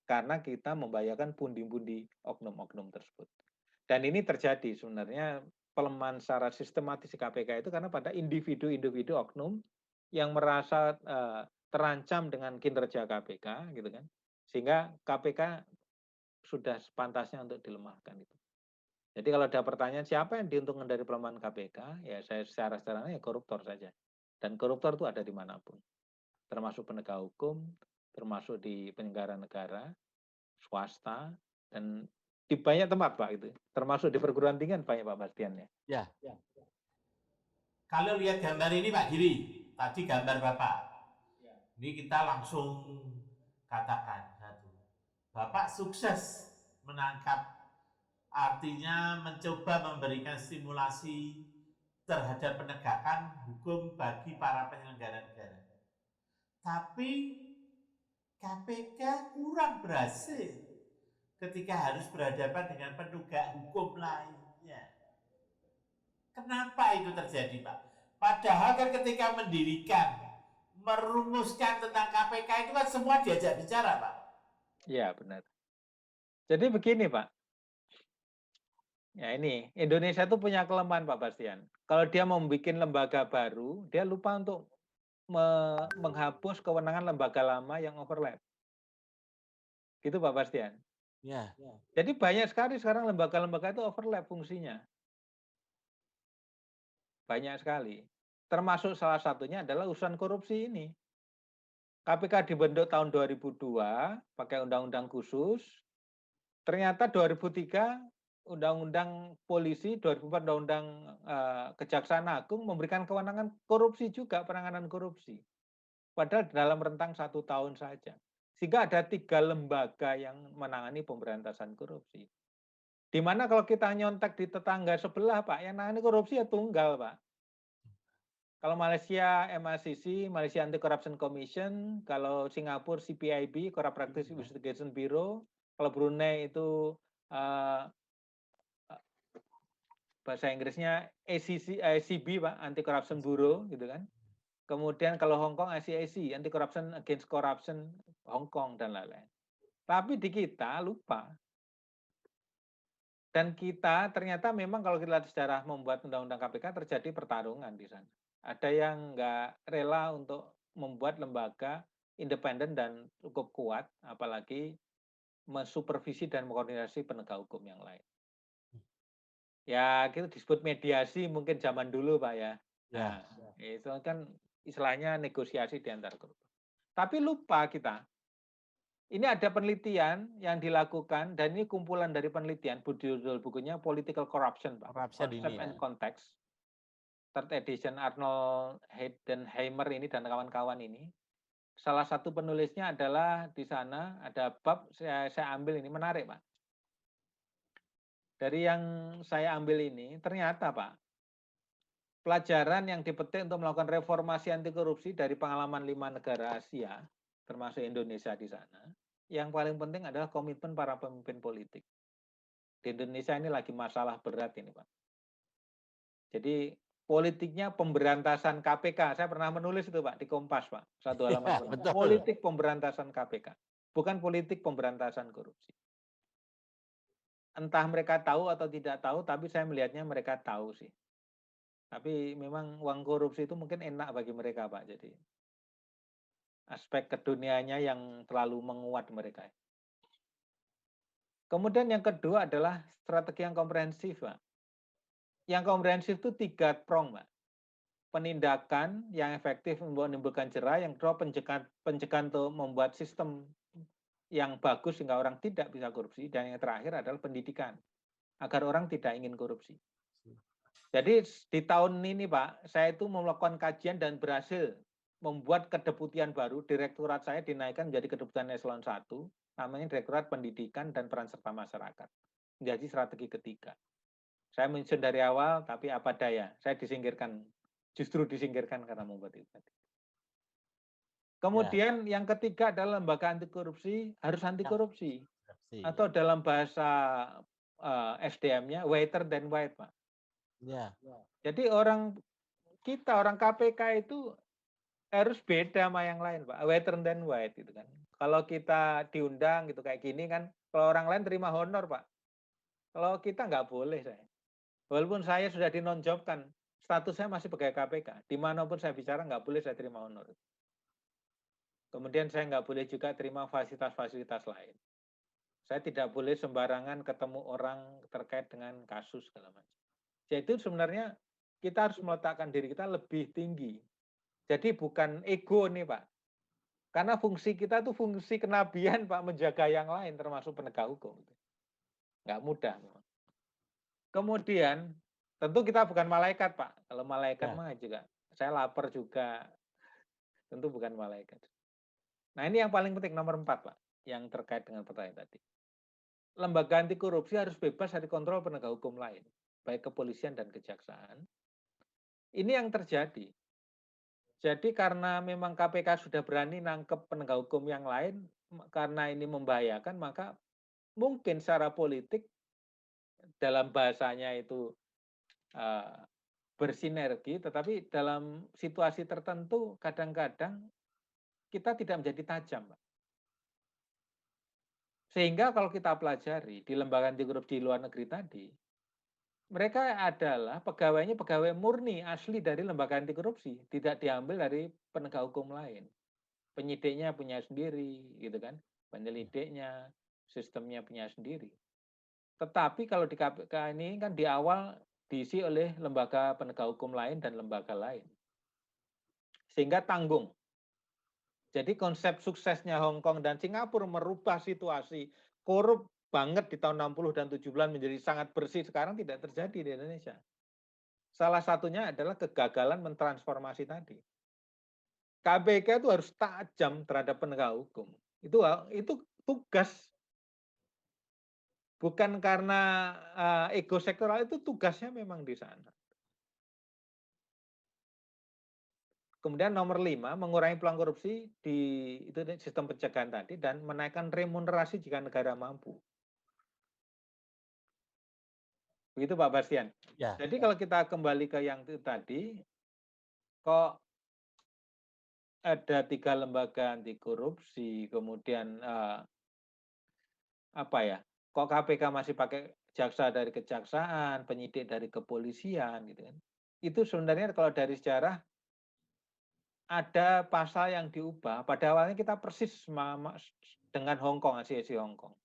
Karena kita membayarkan pundi-pundi oknum-oknum tersebut. Dan ini terjadi sebenarnya pelemahan secara sistematis di KPK itu karena pada individu-individu oknum yang merasa terancam dengan kinerja KPK gitu kan. Sehingga KPK sudah sepantasnya untuk dilemahkan itu. Jadi kalau ada pertanyaan siapa yang diuntungkan dari pelemahan KPK, ya saya secara sederhana ya koruptor saja. Dan koruptor itu ada dimanapun, termasuk penegak hukum, termasuk di penyelenggara negara, swasta, dan di banyak tempat, Pak, itu. Termasuk di perguruan tinggi banyak, Pak Bastian ya. Ya. Kalau lihat gambar ini Pak Giri, tadi gambar Bapak. Ini kita langsung katakan satu. Bapak sukses menangkap, artinya mencoba memberikan stimulasi terhadap penegakan hukum bagi para penyelenggara negara. Tapi KPK kurang berhasil ketika harus berhadapan dengan penegak hukum lainnya. Kenapa itu terjadi, Pak? Padahal kan ketika mendirikan, merumuskan tentang KPK itu kan semua diajak bicara, Pak. Iya, benar. Jadi begini, Pak. Ya ini, Indonesia itu punya kelemahan, Pak Bastian. Kalau dia mau bikin lembaga baru, dia lupa untuk menghapus kewenangan lembaga lama yang overlap. Gitu, Pak Bastian. Ya. Jadi banyak sekali sekarang lembaga-lembaga itu overlap fungsinya. Banyak sekali. Termasuk salah satunya adalah urusan korupsi ini. KPK dibentuk tahun 2002 pakai undang-undang khusus. Ternyata 2003 undang-undang polisi, 2004 undang-undang Kejaksaan Agung memberikan kewenangan korupsi juga, penanganan korupsi. Padahal dalam rentang 1 tahun saja. Sehingga ada 3 lembaga yang menangani pemberantasan korupsi. Di mana kalau kita nyontek di tetangga sebelah, Pak, yang menangani korupsi ya tunggal, Pak. Kalau Malaysia MACC, Malaysia Anti Corruption Commission, kalau Singapura CPIB, Corrupt Practice Investigation Bureau, kalau Brunei itu bahasa Inggrisnya ACB, Pak, Anti Corruption Bureau gitu kan. Kemudian kalau Hong Kong ICAC, Anti Corruption Against Corruption Hong Kong dan lain-lain. Tapi di kita lupa. Dan kita ternyata memang kalau kita lihat sejarah membuat undang-undang KPK terjadi pertarungan di sana. Ada yang nggak rela untuk membuat lembaga independen dan cukup kuat, apalagi mensupervisi dan mengkoordinasi penegak hukum yang lain. Ya, itu disebut mediasi mungkin zaman dulu, Pak, ya. Ya, Nah, itu kan istilahnya negosiasi di antar grup. Tapi lupa kita, ini ada penelitian yang dilakukan dan ini kumpulan dari penelitian, judul bukunya Political Corruption, Pak. corruption Concept ini ya. and Context. Third edition Arnold Heidenheimer ini dan kawan-kawan ini. Salah satu penulisnya adalah di sana ada bab saya ambil ini menarik, Pak. Dari yang saya ambil ini ternyata, Pak, pelajaran yang dipetik untuk melakukan reformasi anti korupsi dari pengalaman 5 negara Asia, termasuk Indonesia di sana, yang paling penting adalah komitmen para pemimpin politik. Di Indonesia ini lagi masalah berat ini, Pak. Jadi politiknya pemberantasan KPK. Saya pernah menulis itu, Pak, di Kompas, Pak. Satu halaman penuh. Betul. Politik pemberantasan KPK, bukan politik pemberantasan korupsi. Entah mereka tahu atau tidak tahu, tapi saya melihatnya mereka tahu sih. Tapi memang uang korupsi itu mungkin enak bagi mereka, Pak. Jadi aspek keduniaannya yang terlalu menguat mereka. Kemudian yang kedua adalah strategi yang komprehensif, Pak. Yang komprehensif itu 3 prong, Pak. Penindakan yang efektif menimbulkan jerah, yang kedua pencegahan untuk membuat sistem yang bagus sehingga orang tidak bisa korupsi, dan yang terakhir adalah pendidikan agar orang tidak ingin korupsi. Jadi di tahun ini, Pak, saya itu melakukan kajian dan berhasil membuat kedeputian baru. Direktorat saya dinaikkan menjadi kedeputian eselon 1, namanya Direktorat Pendidikan dan Peran Serta Masyarakat. Menjadi strategi ketiga. Saya menyusun dari awal, tapi apa daya, saya disingkirkan. Justru disingkirkan karena membuat itu tadi. Kemudian yang ketiga adalah lembaga anti korupsi harus anti korupsi. Atau dalam bahasa SDM-nya, whiter than white, Pak. Ya. Jadi orang KPK itu harus beda sama yang lain, Pak. Whiter than white gitu kan. Kalau kita diundang gitu kayak gini kan, kalau orang lain terima honor, Pak. Kalau kita nggak boleh saya. Walaupun saya sudah dinonjobkan, status saya masih pegawai KPK. Dimanapun saya bicara nggak boleh saya terima honor. Kemudian saya nggak boleh juga terima fasilitas-fasilitas lain. Saya tidak boleh sembarangan ketemu orang terkait dengan kasus segala macam. Jadi sebenarnya kita harus meletakkan diri kita lebih tinggi. Jadi bukan ego nih, Pak. Karena fungsi kita itu fungsi kenabian, Pak, menjaga yang lain termasuk penegak hukum. Nggak mudah. Kemudian tentu kita bukan malaikat, Pak. Kalau malaikat mah juga saya lapar juga. Tentu bukan malaikat. Nah, ini yang paling penting nomor 4, Pak, yang terkait dengan pertanyaan tadi. Lembaga anti korupsi harus bebas dari kontrol penegak hukum lain, baik kepolisian dan kejaksaan. Ini yang terjadi. Jadi karena memang KPK sudah berani nangkep penegak hukum yang lain, karena ini membahayakan, maka mungkin secara politik dalam bahasanya itu bersinergi, tetapi dalam situasi tertentu kadang-kadang kita tidak menjadi tajam, Pak. Sehingga kalau kita pelajari di lembaga anti korupsi di luar negeri tadi, mereka adalah pegawainya pegawai murni asli dari lembaga anti korupsi, tidak diambil dari penegak hukum lain. Penyidiknya punya sendiri, gitu kan? Penyelidiknya, sistemnya punya sendiri. Tetapi kalau di KPK ini kan di awal diisi oleh lembaga penegak hukum lain dan lembaga lain. Sehingga tanggung. Jadi konsep suksesnya Hong Kong dan Singapura merubah situasi korup banget di tahun 60 dan 70-an menjadi sangat bersih, sekarang tidak terjadi di Indonesia. Salah satunya adalah kegagalan mentransformasi tadi. KPK itu harus tajam terhadap penegak hukum. Itu tugas. Bukan karena ego sektoral, itu tugasnya memang di sana. Kemudian nomor 5, mengurangi peluang korupsi di itu sistem pencegahan tadi dan menaikkan remunerasi jika negara mampu. Begitu Pak Bastian. Ya. Jadi kalau kita kembali ke yang itu tadi, kok ada 3 lembaga anti korupsi, kemudian apa ya? Kok KPK masih pakai jaksa dari kejaksaan, penyidik dari kepolisian gitu kan. Itu sebenarnya kalau dari sejarah ada pasal yang diubah. Pada awalnya kita persis dengan Hong Kong, ACC Hong Kong.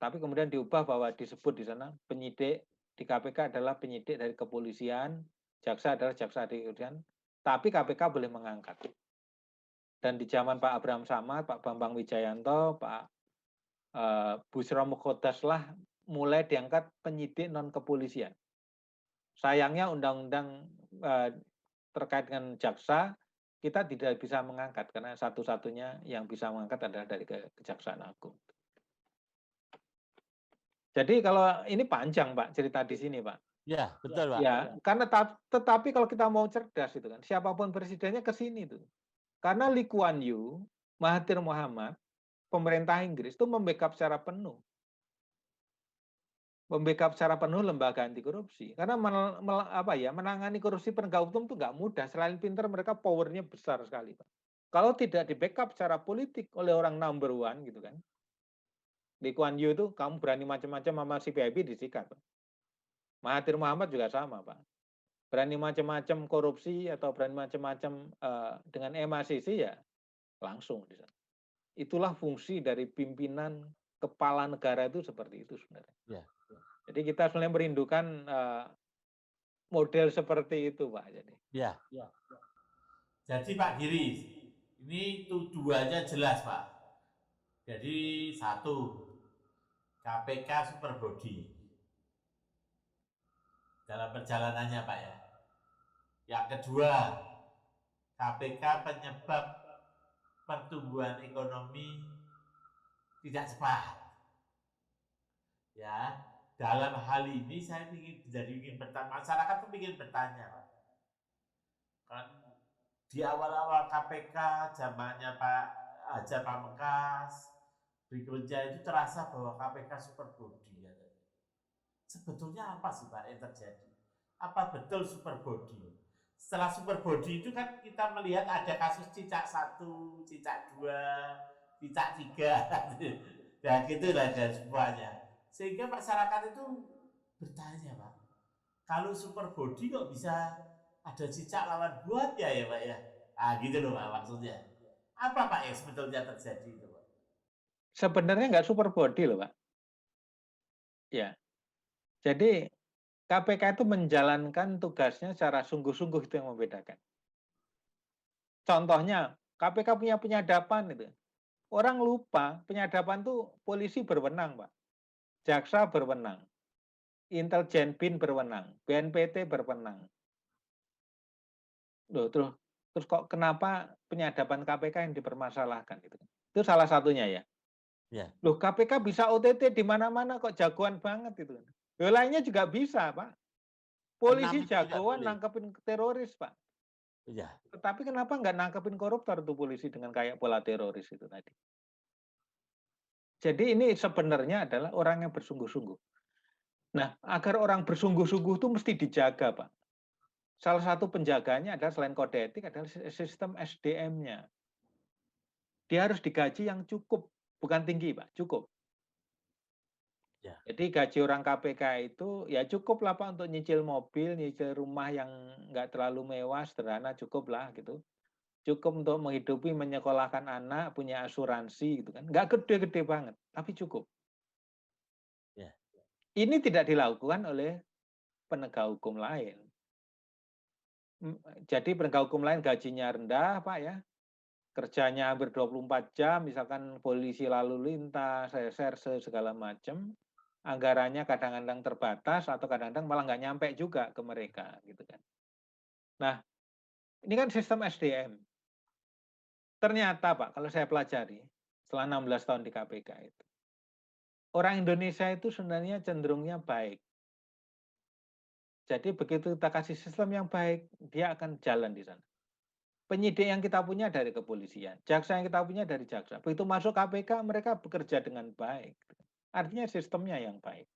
Tapi kemudian diubah bahwa disebut di sana penyidik di KPK adalah penyidik dari kepolisian, jaksa adalah jaksa dari kepolisian, tapi KPK boleh mengangkat. Dan di zaman Pak Abraham Samad, Pak Bambang Wijayanto, Pak Bushro Mukhodas lah mulai diangkat penyidik non kepolisian. Sayangnya undang-undang terkait dengan jaksa kita tidak bisa mengangkat karena satu-satunya yang bisa mengangkat adalah dari Kejaksaan Agung. Jadi kalau ini panjang Pak cerita di sini Pak. Ya, betul Pak. Ya, karena tetapi kalau kita mau cerdas itu kan, siapapun presidennya ke sini tuh. Karena Lee Kuan Yew, Mahathir Mohamad, pemerintah Inggris itu membackup secara penuh. Membackup secara penuh lembaga anti korupsi. Karena menangani korupsi penegak hukum itu nggak mudah. Selain pintar, mereka powernya besar sekali, Pak. Kalau tidak di backup secara politik oleh orang number one, gitu kan. Lee Kuan Yew itu, kamu berani macam-macam sama CPIB disikat, Pak. Mahathir Mohamad juga sama, Pak. Berani macam-macam korupsi atau berani macam-macam dengan MACC ya langsung di sana. Itulah fungsi dari pimpinan kepala negara itu seperti itu sebenarnya. Ya. Jadi kita sebenarnya merindukan model seperti itu, Pak. Ya. Jadi Pak Giri, ini tuduhannya jelas Pak. Jadi satu, KPK super body dalam perjalanannya Pak ya. Yang kedua, KPK penyebab pertumbuhan ekonomi tidak cepat. Ya, dalam hal ini saya ingin bertanya, masyarakat tuh ingin bertanya Pak. Kan di awal-awal KPK zamannya Pak Haja Pamungkas, berikutnya itu terasa bahwa KPK super body. Ya. Sebetulnya apa sih Pak yang terjadi? Apa betul super body? Setelah super body itu kan kita melihat ada kasus cicak 1, cicak 2, cicak 3, ya gitulah dan semuanya. Sehingga masyarakat itu bertanya Pak, kalau super body kok bisa ada cicak lawan buat ya Pak ya? Ah gitu loh Pak maksudnya. Apa Pak yang sebetulnya terjadi itu Pak? Sebenarnya nggak super body loh Pak. Ya, jadi KPK itu menjalankan tugasnya secara sungguh-sungguh itu yang membedakan. Contohnya, KPK punya penyadapan itu. Orang lupa penyadapan itu polisi berwenang, Pak. Jaksa berwenang. Intelijen BIN berwenang. BNPT berwenang. Loh, terus kok kenapa penyadapan KPK yang dipermasalahkan gitu? Itu salah satunya ya. Ya. Loh, KPK bisa OTT di mana-mana kok jagoan banget itu. Loh, lainnya juga bisa, Pak. Polisi jagoan nangkepin teroris, Pak. Ya. Tetapi kenapa nggak nangkepin koruptor tuh polisi dengan kayak pola teroris itu tadi? Jadi ini sebenarnya adalah orang yang bersungguh-sungguh. Nah, agar orang bersungguh-sungguh itu mesti dijaga, Pak. Salah satu penjaganya adalah selain kode etik adalah sistem SDM-nya. Dia harus digaji yang cukup, bukan tinggi, Pak, cukup. Ya. Jadi gaji orang KPK itu ya cukup lah Pak untuk nyicil mobil, nyicil rumah yang nggak terlalu mewah, sederhana cukup lah gitu. Cukup untuk menghidupi, menyekolahkan anak, punya asuransi gitu kan. Nggak gede-gede banget, tapi cukup. Ya. Ini tidak dilakukan oleh penegak hukum lain. Jadi penegak hukum lain gajinya rendah Pak ya. Kerjanya hampir 24 jam, misalkan polisi lalu lintas, reserse segala macam. Anggarannya kadang-kadang terbatas atau kadang-kadang malah nggak nyampe juga ke mereka gitu kan. Nah, ini kan sistem SDM. Ternyata Pak, kalau saya pelajari setelah 16 tahun di KPK itu, orang Indonesia itu sebenarnya cenderungnya baik. Jadi begitu kita kasih sistem yang baik, dia akan jalan di sana. Penyidik yang kita punya dari kepolisian, jaksa yang kita punya dari jaksa. Begitu masuk KPK, mereka bekerja dengan baik. Artinya sistemnya yang baik.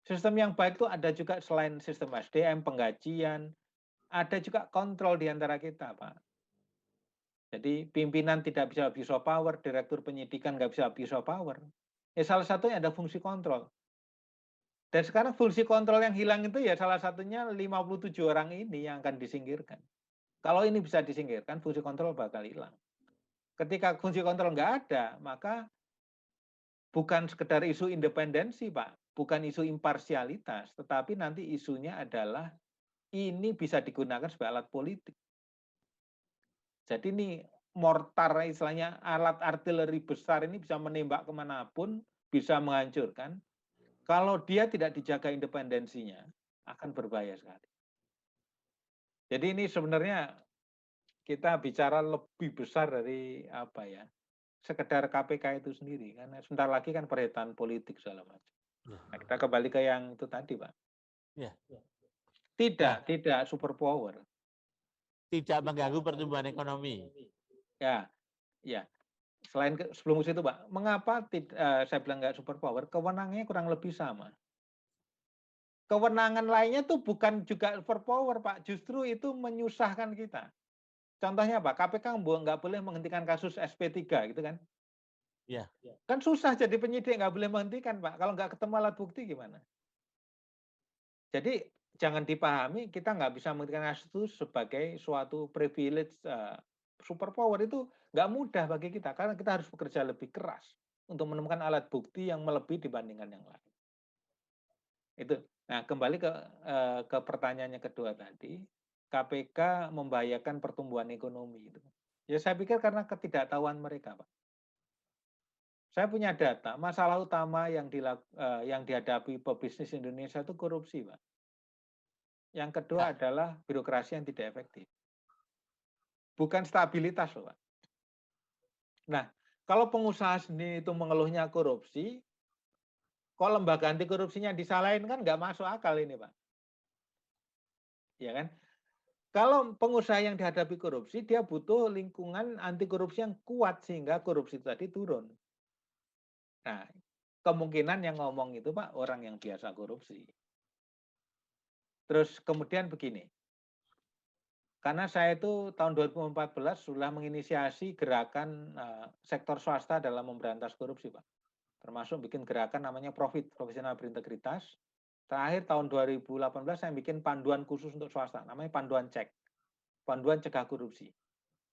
Sistem yang baik itu ada juga selain sistem SDM, penggajian, ada juga kontrol di antara kita, Pak. Jadi pimpinan tidak bisa abuse of power, direktur penyidikan nggak bisa abuse of power. Ya salah satunya ada fungsi kontrol. Dan sekarang fungsi kontrol yang hilang itu ya salah satunya 57 orang ini yang akan disingkirkan. Kalau ini bisa disingkirkan, fungsi kontrol bakal hilang. Ketika fungsi kontrol nggak ada, maka bukan sekedar isu independensi, Pak. bukan isu imparsialitas, tetapi nanti isunya adalah ini bisa digunakan sebagai alat politik. Jadi ini mortar, istilahnya alat artileri besar ini bisa menembak kemanapun, bisa menghancurkan. Kalau dia tidak dijaga independensinya, akan berbahaya sekali. Jadi ini sebenarnya kita bicara lebih besar dari apa ya, sekedar KPK itu sendiri, karena sebentar lagi kan peretaan politik segala macam. Ya. Nah, kita kembali ke yang itu tadi, Pak. Ya. Tidak super power. Tidak mengganggu pertumbuhan ekonomi. Ya, ya. Selain sebelum itu, Pak, mengapa saya bilang nggak super power? Kewenangannya kurang lebih sama. Kewenangan lainnya tuh bukan juga super power, Pak. Justru itu menyusahkan kita. Contohnya apa? KPK nggak boleh menghentikan kasus SP3 gitu kan? Ya. Kan susah jadi penyidik, nggak boleh menghentikan, Pak. Kalau nggak ketemu alat bukti gimana? Jadi jangan dipahami kita nggak bisa menghentikan kasus itu sebagai suatu privilege super power. Itu nggak mudah bagi kita karena kita harus bekerja lebih keras untuk menemukan alat bukti yang melebihi dibandingkan yang lain. Itu. Nah, kembali ke pertanyaannya kedua tadi, KPK membahayakan pertumbuhan ekonomi itu. Ya saya pikir karena ketidaktahuan mereka, Pak. Saya punya data, masalah utama yang dihadapi pebisnis Indonesia itu korupsi, Pak. Yang kedua adalah birokrasi yang tidak efektif. Bukan stabilitas, Pak. Nah, kalau pengusaha sendiri itu mengeluhnya korupsi, kok lembaga anti korupsinya disalahin kan nggak masuk akal ini, Pak. Ya kan? Kalau pengusaha yang dihadapi korupsi, dia butuh lingkungan anti korupsi yang kuat sehingga korupsi tadi turun. Nah, kemungkinan yang ngomong itu, Pak, orang yang biasa korupsi. Terus kemudian begini, karena saya itu tahun 2014 sudah menginisiasi gerakan sektor swasta dalam memberantas korupsi, Pak. Termasuk bikin gerakan namanya Profesional Berintegritas. Terakhir tahun 2018 saya bikin panduan khusus untuk swasta, namanya panduan cek. Panduan cegah korupsi.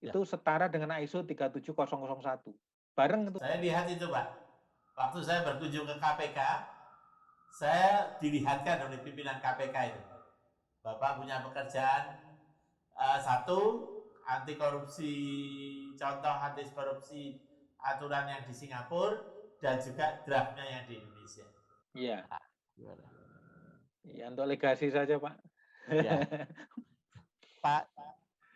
Itu setara dengan ISO 37001. Bareng itu. Saya lihat itu, Pak. Waktu saya berkunjung ke KPK, saya dilihatkan oleh pimpinan KPK itu. Bapak punya pekerjaan satu, anti korupsi, contoh anti korupsi aturan yang di Singapura dan juga draftnya yang di Indonesia. Iya. Ya, untuk legasi saja, Pak. Ya. Pak,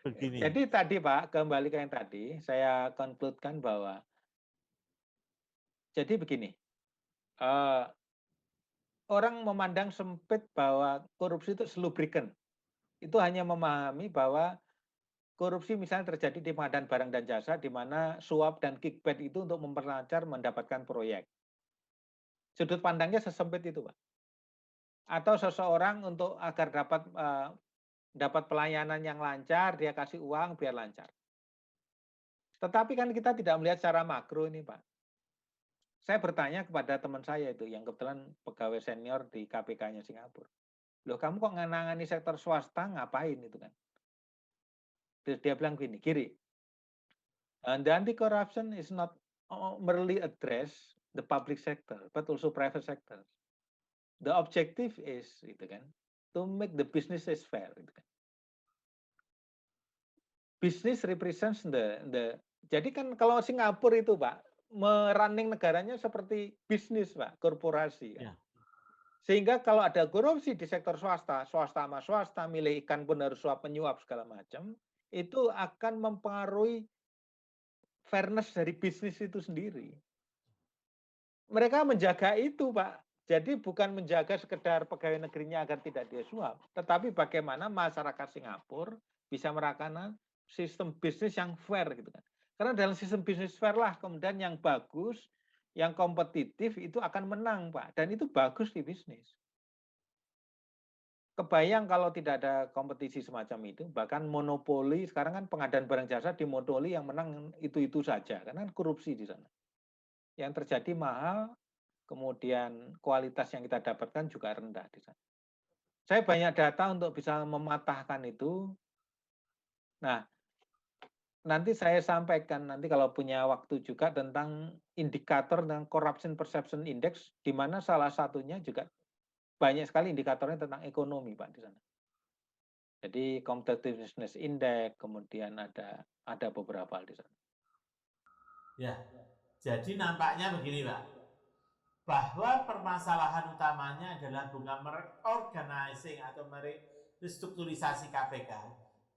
begini. Jadi tadi, Pak, kembali ke yang tadi, saya conclude-kan bahwa jadi begini, orang memandang sempit bahwa korupsi itu lubrikan. Itu hanya memahami bahwa korupsi misalnya terjadi di pengadaan barang dan jasa, di mana suap dan kickback itu untuk memperlancar mendapatkan proyek. Sudut pandangnya sesempit itu, Pak. Atau seseorang untuk agar dapat pelayanan yang lancar, dia kasih uang biar lancar. Tetapi kan kita tidak melihat secara makro ini, Pak. Saya bertanya kepada teman saya itu, yang kebetulan pegawai senior di KPK-nya Singapura. Loh, kamu kok ngenangani sektor swasta, ngapain itu kan? Terus dia bilang gini, Giri, the anti-corruption is not merely address the public sector, but also private sector. The objective is, gitu kan, to make the businesses fair, gitu kan. Business represents jadi kan kalau Singapura itu, Pak, merunning negaranya seperti bisnis, Pak, korporasi. Kan? Ya. Sehingga kalau ada korupsi di sektor swasta, swasta sama swasta, milih ikan pun harus suap menyuap segala macam, itu akan mempengaruhi fairness dari bisnis itu sendiri. Mereka menjaga itu, Pak. Jadi bukan menjaga sekedar pegawai negerinya agar tidak dia suap, tetapi bagaimana masyarakat Singapura bisa merasakan sistem bisnis yang fair gitu kan. Karena dalam sistem bisnis fair lah kemudian yang bagus, yang kompetitif itu akan menang, Pak. Dan itu bagus di bisnis. Kebayang kalau tidak ada kompetisi semacam itu, bahkan monopoli, sekarang kan pengadaan barang jasa dimonopoli yang menang itu-itu saja, karena korupsi di sana. Yang terjadi mahal, kemudian kualitas yang kita dapatkan juga rendah di sana. Saya banyak data untuk bisa mematahkan itu. Nah, nanti saya sampaikan nanti kalau punya waktu juga tentang indikator tentang corruption perception index, di mana salah satunya juga banyak sekali indikatornya tentang ekonomi, Pak, di sana. Jadi competitiveness index, kemudian ada beberapa hal di sana. Ya, jadi nampaknya begini Pak, bahwa permasalahan utamanya adalah bukan mereorganizing atau merestrukturisasi KPK,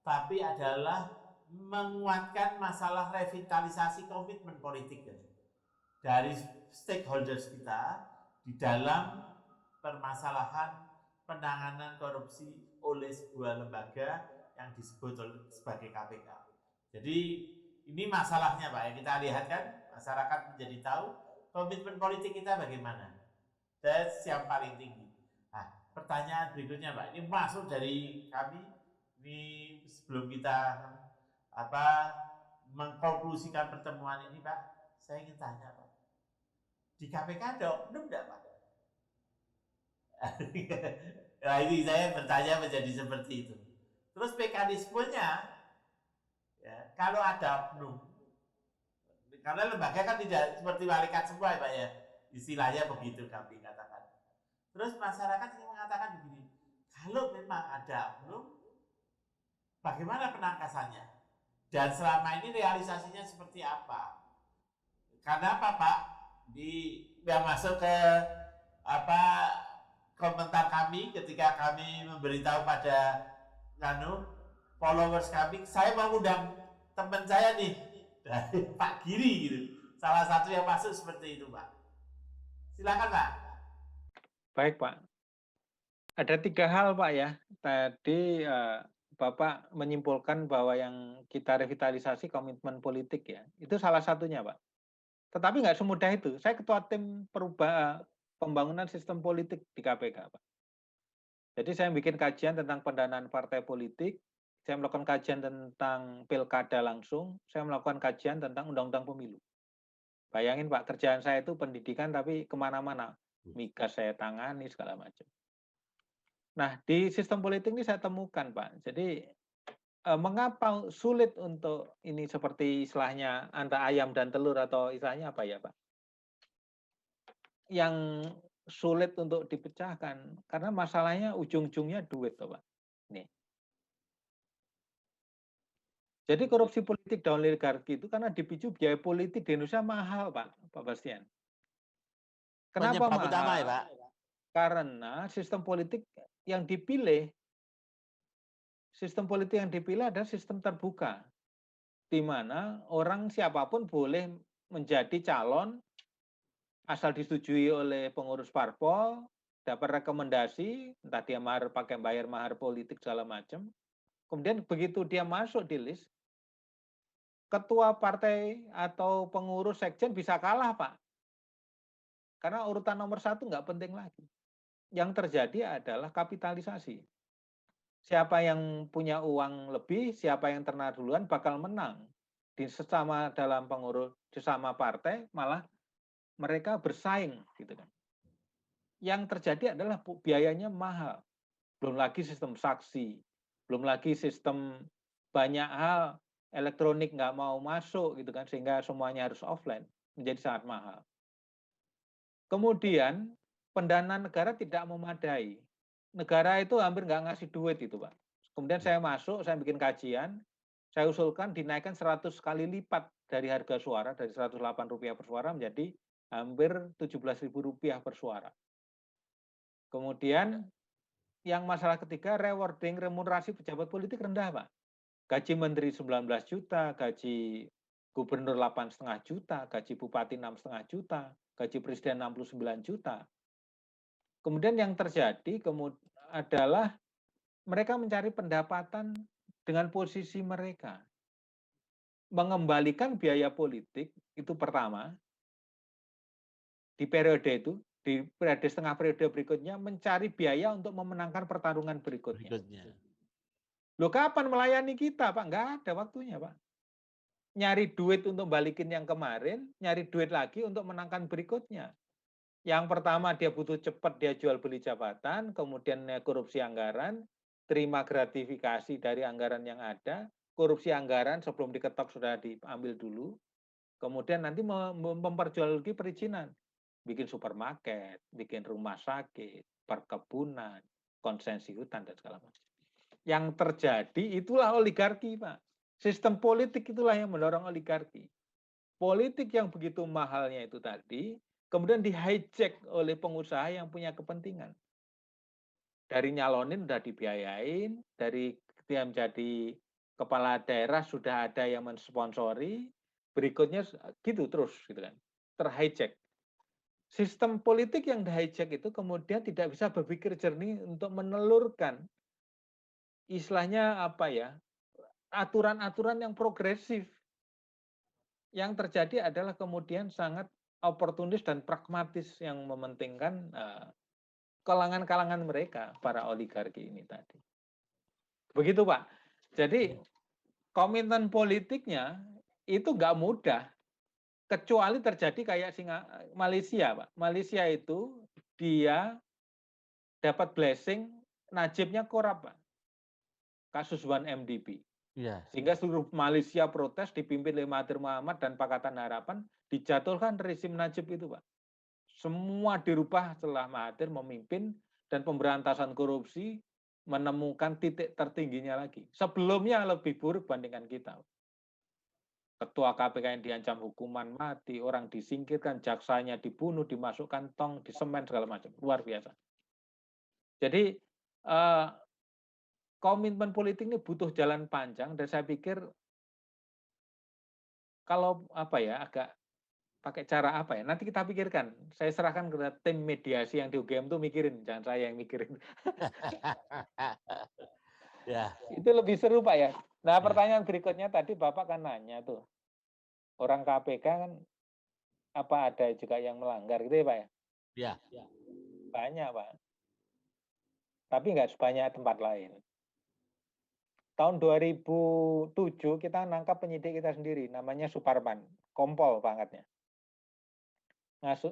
tapi adalah menguatkan masalah revitalisasi komitmen politik dari stakeholders kita di dalam permasalahan penanganan korupsi oleh sebuah lembaga yang disebut sebagai KPK. Jadi ini masalahnya Pak, kita lihat kan masyarakat menjadi tahu komitmen politik kita bagaimana. That's yang paling tinggi. Nah, pertanyaan berikutnya Pak, ini masuk dari kami, ini sebelum kita mengkonklusikan pertemuan ini Pak, saya ingin tanya Pak, di KPK ada oknum enggak Pak? Nah ini saya bertanya menjadi seperti itu. Terus mekanismenya, ya, kalau ada oknum, karena lembaga kan tidak seperti malaikat semua ya Pak ya, istilahnya begitu kami katakan. Terus masyarakat ingin mengatakan begini, kalau memang ada oknum, bagaimana penangkasannya? Dan selama ini realisasinya seperti apa? Karena apa Pak? Yang masuk ke komentar kami ketika kami memberitahu pada followers kami, saya mau undang teman saya nih dari Pak Giri gitu. Salah satu yang masuk seperti itu Pak. Silakan Pak. Baik Pak. Ada 3 hal Pak ya. Tadi Bapak menyimpulkan bahwa yang kita revitalisasi komitmen politik ya. Itu salah satunya Pak. Tetapi nggak semudah itu. Saya ketua tim pembangunan sistem politik di KPK Pak. Jadi saya bikin kajian tentang pendanaan partai politik, saya melakukan kajian tentang pilkada langsung, saya melakukan kajian tentang undang-undang pemilu. Bayangin Pak, kerjaan saya itu pendidikan tapi kemana-mana. Migas saya tangani segala macam. Nah, di sistem politik ini saya temukan Pak. Jadi mengapa sulit untuk ini seperti istilahnya antara ayam dan telur atau istilahnya apa ya Pak? Yang sulit untuk dipecahkan karena masalahnya ujung-ujungnya duit Pak. Nih. Jadi korupsi politik dan oligarki itu karena dipicu biaya politik di Indonesia mahal Pak Bastian. Kenapa Penyebab mahal? utama ya Pak? Karena sistem politik yang dipilih adalah sistem terbuka, di mana orang siapapun boleh menjadi calon asal disetujui oleh pengurus parpol, dapat rekomendasi, entah dia bayar mahar politik segala macam. Kemudian begitu dia masuk di list, ketua partai atau pengurus sekjen bisa kalah Pak. Karena urutan nomor 1 nggak penting lagi. Yang terjadi adalah kapitalisasi. Siapa yang punya uang lebih, siapa yang terkenal duluan bakal menang. Sesama dalam pengurus, sesama partai, malah mereka bersaing. Gitu kan. Yang terjadi adalah biayanya mahal. Belum lagi sistem saksi, belum lagi sistem banyak hal, elektronik nggak mau masuk, gitu kan, sehingga semuanya harus offline, menjadi sangat mahal. Kemudian pendanaan negara tidak memadai. Negara itu hampir nggak ngasih duit itu Pak. Kemudian saya masuk, saya bikin kajian, saya usulkan dinaikkan 100 kali lipat dari harga suara, dari Rp108 per suara menjadi hampir Rp17.000 per suara. Kemudian yang masalah ketiga, rewarding remunerasi pejabat politik rendah Pak. Gaji menteri 19 juta, gaji gubernur 8,5 juta, gaji bupati 6,5 juta, gaji presiden 69 juta. Kemudian yang terjadi adalah mereka mencari pendapatan dengan posisi mereka. Mengembalikan biaya politik itu pertama, di periode itu, di periode setengah periode berikutnya, mencari biaya untuk memenangkan pertarungan berikutnya. Loh kapan melayani kita Pak? Nggak ada waktunya Pak. Nyari duit untuk balikin yang kemarin, nyari duit lagi untuk menangkan berikutnya. Yang pertama dia butuh cepat, dia jual beli jabatan, kemudian korupsi anggaran, terima gratifikasi dari anggaran yang ada, korupsi anggaran sebelum diketok sudah diambil dulu, kemudian nanti memperjualbelikan perizinan, bikin supermarket, bikin rumah sakit, perkebunan, konsesi hutan dan segala macam. Yang terjadi itulah oligarki, Pak. Sistem politik itulah yang mendorong oligarki. Politik yang begitu mahalnya itu tadi, kemudian di-hijack oleh pengusaha yang punya kepentingan. Dari nyalonin udah dibiayain, dari dia menjadi kepala daerah sudah ada yang mensponsori, berikutnya gitu terus gitu kan. Terhijack. Sistem politik yang di-hijack itu kemudian tidak bisa berpikir jernih untuk menelurkan istilahnya apa ya, aturan-aturan yang progresif. Yang terjadi adalah kemudian sangat oportunis dan pragmatis yang mementingkan kalangan-kalangan mereka, para oligarki ini tadi. Begitu, Pak. Jadi komitmen politiknya itu nggak mudah, kecuali terjadi kayak Malaysia, Pak. Malaysia itu dia dapat blessing, Najibnya korup, Pak. Kasus 1MDB. Iya. Sehingga seluruh Malaysia protes dipimpin oleh Mahathir Mohamad dan Pakatan Harapan, dijatuhkan rezim Najib itu, Pak. Semua dirubah setelah Mahathir memimpin dan pemberantasan korupsi menemukan titik tertingginya lagi. Sebelumnya lebih buruk bandingkan kita. Ketua KPK yang diancam hukuman mati, orang disingkirkan, jaksanya dibunuh, dimasukkan tong, disemen segala macam. Luar biasa. Jadi komitmen politik ini butuh jalan panjang dan saya pikir kalau apa ya agak pakai cara apa ya nanti kita pikirkan. Saya serahkan ke tim mediasi yang di UGM tuh mikirin, jangan saya yang mikirin. Ya. Itu lebih seru Pak ya. Nah Ya. pertanyaan berikutnya tadi Bapak kan nanya tuh orang KPK kan apa ada juga yang melanggar gitu ya Pak ya? Ya. Banyak Pak. Tapi nggak sebanyak tempat lain. Tahun 2007 kita nangkap penyidik kita sendiri, namanya Suparman, Kompol pangkatnya.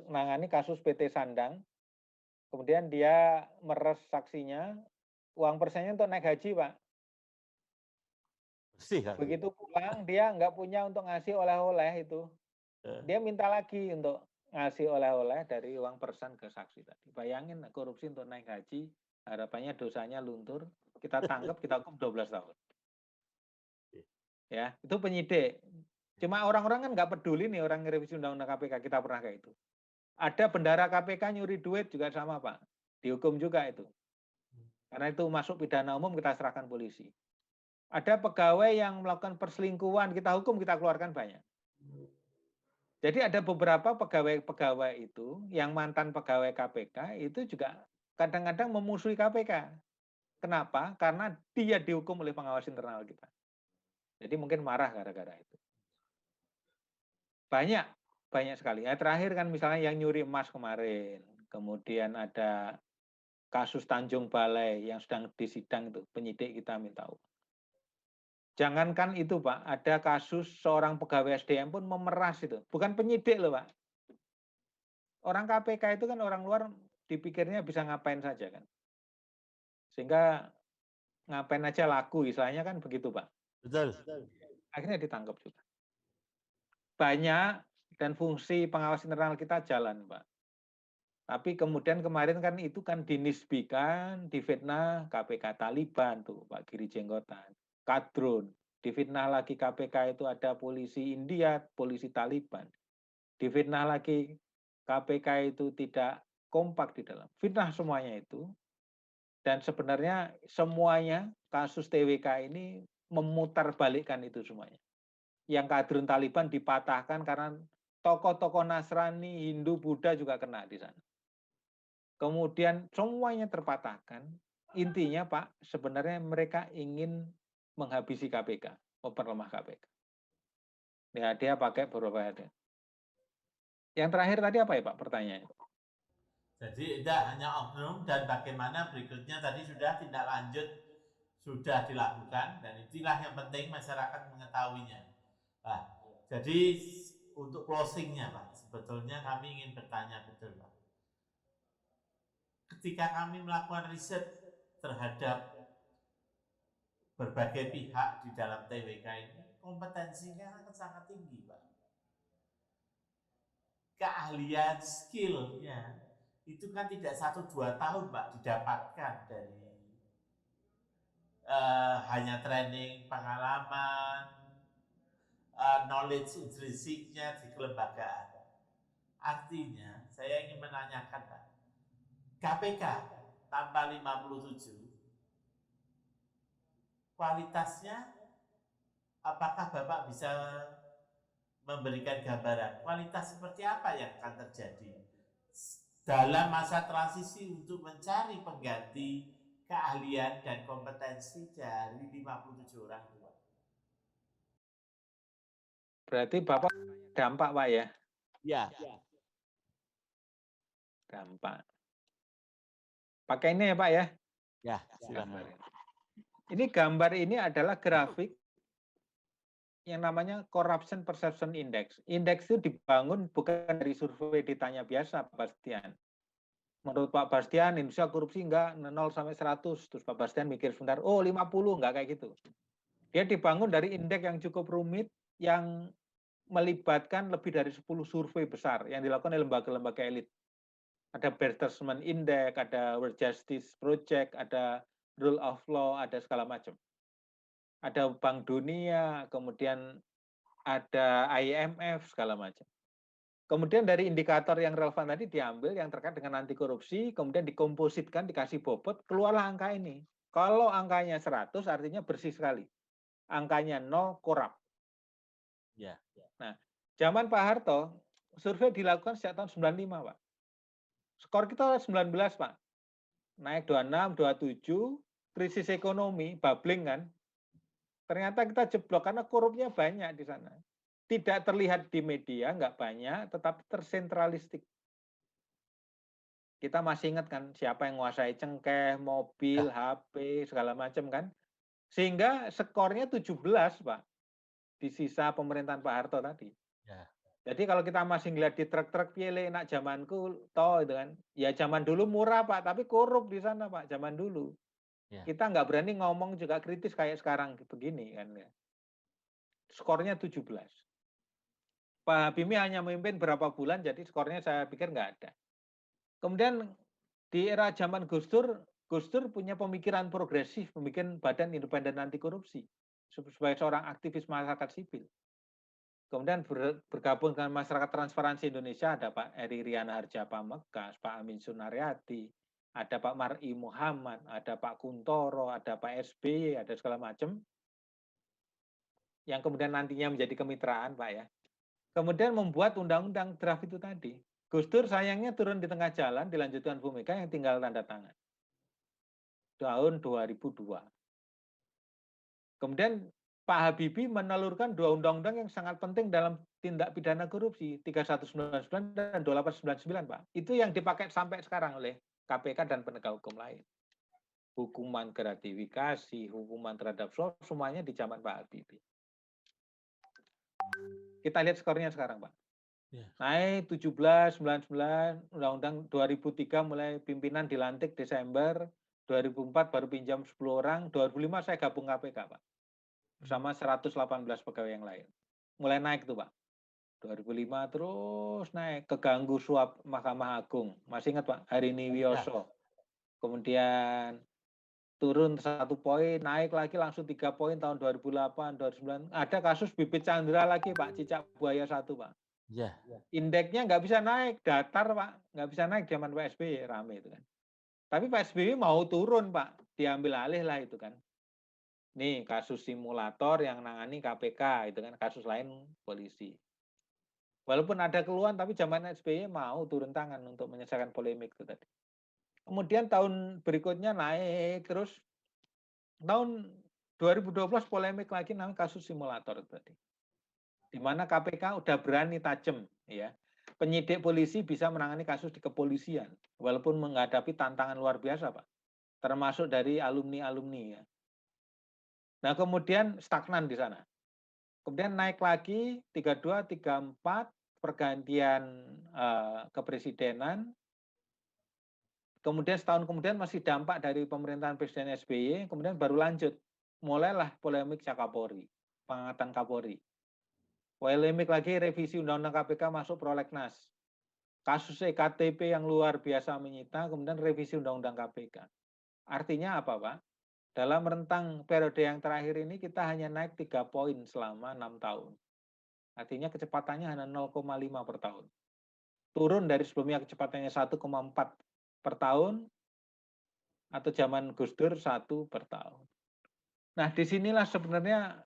Nangani kasus PT Sandang, kemudian dia meres saksinya, uang persennya untuk naik haji Pak. Bersih kan? Begitu pulang dia nggak punya untuk ngasih oleh-oleh itu. Dia minta lagi untuk ngasih oleh-oleh dari uang persen ke saksi tadi. Bayangin korupsi untuk naik haji, harapannya dosanya luntur, kita tangkap, kita hukum 12 tahun. Ya, itu penyidik. Cuma orang-orang kan nggak peduli nih orang ngerevisi undang-undang KPK, kita pernah kayak itu. Ada bendara KPK nyuri duit juga sama Pak, dihukum juga itu. Karena itu masuk pidana umum kita serahkan polisi. Ada pegawai yang melakukan perselingkuhan, kita hukum, kita keluarkan banyak. Jadi ada beberapa pegawai-pegawai itu, yang mantan pegawai KPK, itu juga kadang-kadang memusuhi KPK. Kenapa? Karena dia dihukum oleh pengawas internal kita. Jadi mungkin marah gara-gara itu. Banyak sekali. Ya, terakhir kan misalnya yang nyuri emas kemarin. Kemudian ada kasus Tanjung Balai yang sedang disidang itu, penyidik kita minta uang. Jangankan itu Pak, ada kasus seorang pegawai SDM pun memeras itu. Bukan penyidik loh Pak. Orang KPK itu kan orang luar dipikirnya bisa ngapain saja kan. Sehingga ngapain aja laku, istilahnya kan begitu Pak. Betul. Akhirnya ditangkap juga. Banyak dan fungsi pengawas internal kita jalan Pak. Tapi kemudian kemarin kan itu kan dinisbikan, difitnah KPK Taliban tuh Pak Giri Jenggotan, kadrun, difitnah lagi KPK itu ada polisi India, polisi Taliban, difitnah lagi KPK itu tidak kompak di dalam, fitnah semuanya itu, dan sebenarnya semuanya kasus TWK ini memutarbalikkan itu semuanya. Yang kadrun Taliban dipatahkan karena tokoh-tokoh Nasrani, Hindu, Buddha juga kena di sana. Kemudian semuanya terpatahkan. Intinya Pak, sebenarnya mereka ingin menghabisi KPK, memperlemah KPK. Ya, dia pakai beberapa ada. Yang terakhir tadi apa ya Pak pertanyaannya? Jadi tidak hanya oknum dan bagaimana berikutnya tadi sudah tindak lanjut sudah dilakukan dan itulah yang penting masyarakat mengetahuinya. Nah, jadi untuk closingnya Pak, sebetulnya kami ingin bertanya betul Pak. Ketika kami melakukan riset terhadap berbagai pihak di dalam TWK ini kompetensinya sangat tinggi, Pak. Keahlian, skillnya itu kan tidak 1-2 tahun, Pak, didapatkan dari hanya training, pengalaman, knowledge intrinsiknya di kelembagaan. Artinya, saya ingin menanyakan, Pak, KPK tanpa 57, kualitasnya apakah Bapak bisa memberikan gambaran kualitas seperti apa yang akan terjadi dalam masa transisi untuk mencari pengganti keahlian dan kompetensi dari 57 orang itu, Pak? Berarti Bapak dampak, Pak, ya? Ya. Dampak. Pakai ini ya, Pak, ya? Ya, silakan. Gambar. Ini gambar ini adalah grafik yang namanya Corruption Perception Index. Indeks itu dibangun bukan dari survei ditanya biasa, Pak Bastian. Menurut Pak Bastian, Indonesia korupsi enggak 0 sampai 100. Terus Pak Bastian mikir sebentar, oh 50, enggak kayak gitu. Dia dibangun dari indeks yang cukup rumit, yang melibatkan lebih dari 10 survei besar yang dilakukan oleh lembaga-lembaga elit. Ada Bertelsmann Index, ada World Justice Project, ada Rule of Law, ada segala macam. Ada Bank Dunia, kemudian ada IMF, segala macam. Kemudian dari indikator yang relevan tadi diambil yang terkait dengan anti korupsi, kemudian dikompositkan, dikasih bobot, keluarlah angka ini. Kalau angkanya 100 artinya bersih sekali. Angkanya 0 korup. Ya. Nah, zaman Pak Harto, survei dilakukan sejak tahun 95, Pak. Skor kita 19, Pak. Naik 26, 27, krisis ekonomi, bubbling kan. Ternyata kita jeblok karena korupnya banyak di sana. Tidak terlihat di media, nggak banyak, tetapi tersentralistik. Kita masih ingat kan siapa yang menguasai cengkeh, mobil, HP, segala macam kan. Sehingga skornya 17, Pak. Di sisa pemerintahan Pak Harto tadi. Ya. Jadi kalau kita masih ngeliat di truk-truk piye nak zamanku toh itu kan. Ya zaman dulu murah, Pak, tapi korup di sana, Pak, zaman dulu. Ya. Kita nggak berani ngomong juga kritis kayak sekarang begini kan ya. Skornya 17. Pak Habibie hanya memimpin berapa bulan, jadi skornya saya pikir nggak ada. Kemudian di era zaman Gus Dur punya pemikiran progresif, membuat badan independen anti korupsi sebagai seorang aktivis masyarakat sipil. Kemudian bergabung dengan Masyarakat Transparansi Indonesia, ada Pak Eri Riana Harja Pamekas, Pak Amin Sunaryati, ada Pak Mar'i Muhammad, ada Pak Kuntoro, ada Pak SBY, ada segala macam. Yang kemudian nantinya menjadi kemitraan, Pak ya. Kemudian membuat undang-undang draft itu tadi. Gus Dur sayangnya turun di tengah jalan, dilanjutkan Bu Mega yang tinggal tanda tangan. Tahun 2002. Kemudian Pak Habibie menelurkan 2 undang-undang yang sangat penting dalam tindak pidana korupsi, 3199 dan 2899, Pak. Itu yang dipakai sampai sekarang oleh KPK dan penegak hukum lain. Hukuman gratifikasi, hukuman terhadap suap, semuanya di zaman Pak Habibie. Kita lihat skornya sekarang, Pak. Ya. Naik 17, 99, Undang-Undang 2003 mulai pimpinan dilantik Desember, 2004 baru pinjam 10 orang, 2005 saya gabung KPK, Pak. Bersama 118 pegawai yang lain. Mulai naik tuh, Pak. 2005 terus naik, keganggu suap Mahkamah Agung. Masih ingat, Pak? Harini Wiyoso. Kemudian turun 1 poin, naik lagi langsung 3 poin tahun 2008, 2009. Ada kasus Bibit Chandra lagi, Pak, cicak buaya 1, Pak. Ya. Indeksnya nggak bisa naik, datar, Pak. Nggak bisa naik zaman Pak SBY, rame itu kan. Tapi Pak SBY mau turun, Pak. Diambil alih lah itu kan. Nih kasus simulator yang nangani KPK, itu kan kasus lain polisi. Walaupun ada keluhan, tapi zaman SBY mau turun tangan untuk menyelesaikan polemik itu tadi. Kemudian tahun berikutnya naik terus. Tahun 2012 polemik lagi namanya kasus simulator itu tadi. Di mana KPK udah berani tajam, ya. Penyidik polisi bisa menangani kasus di kepolisian, walaupun menghadapi tantangan luar biasa, Pak. Termasuk dari alumni-alumni, ya. Nah, kemudian stagnan di sana. Kemudian naik lagi 32, 34, pergantian kepresidenan. Kemudian setahun kemudian masih dampak dari pemerintahan Presiden SBY, kemudian baru lanjut. mulailah polemik Kapolri, pengangkatan Kapolri. Polemik lagi revisi Undang-Undang KPK masuk prolegnas. Kasus EKTP yang luar biasa menyita, kemudian revisi Undang-Undang KPK. Artinya apa, Pak? Dalam rentang periode yang terakhir ini kita hanya naik 3 poin selama 6 tahun. Artinya kecepatannya hanya 0,5 per tahun. Turun dari sebelumnya kecepatannya 1,4 per tahun, atau zaman Gus Dur 1 per tahun. Nah, disinilah sebenarnya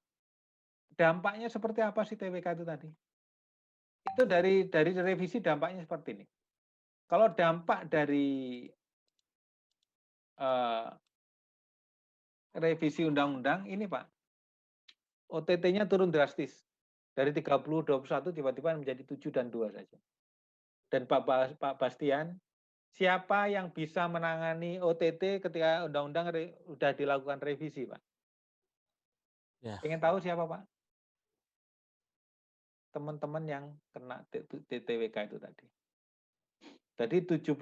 dampaknya seperti apa sih TWK itu tadi? Itu dari revisi dampaknya seperti ini. Kalau dampak dari revisi undang-undang ini, Pak, OTT-nya turun drastis. Dari 30, 21 tiba-tiba menjadi 7 dan 2 saja. Dan Pak Bastian, siapa yang bisa menangani OTT ketika undang-undang sudah dilakukan revisi, Pak? Ya. Ingin tahu siapa, Pak? Teman-teman yang kena TWK itu tadi. Jadi 75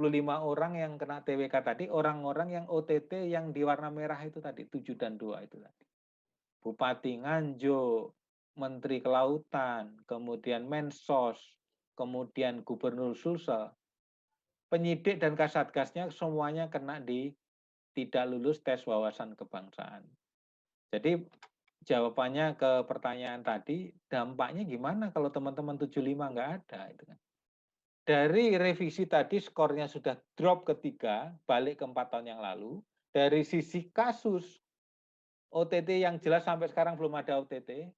orang yang kena TWK tadi, orang-orang yang OTT yang di warna merah itu tadi, 7 dan 2 itu tadi. Bupati Nganjuk, Menteri Kelautan, kemudian Mensos, kemudian Gubernur Sulsel, penyidik dan kasatgasnya semuanya kena tidak lulus tes wawasan kebangsaan. Jadi jawabannya ke pertanyaan tadi, dampaknya gimana kalau teman-teman 75 nggak ada? Itu kan. Dari revisi tadi skornya sudah drop ke 3, balik ke 4 tahun yang lalu. Dari sisi kasus OTT yang jelas sampai sekarang belum ada OTT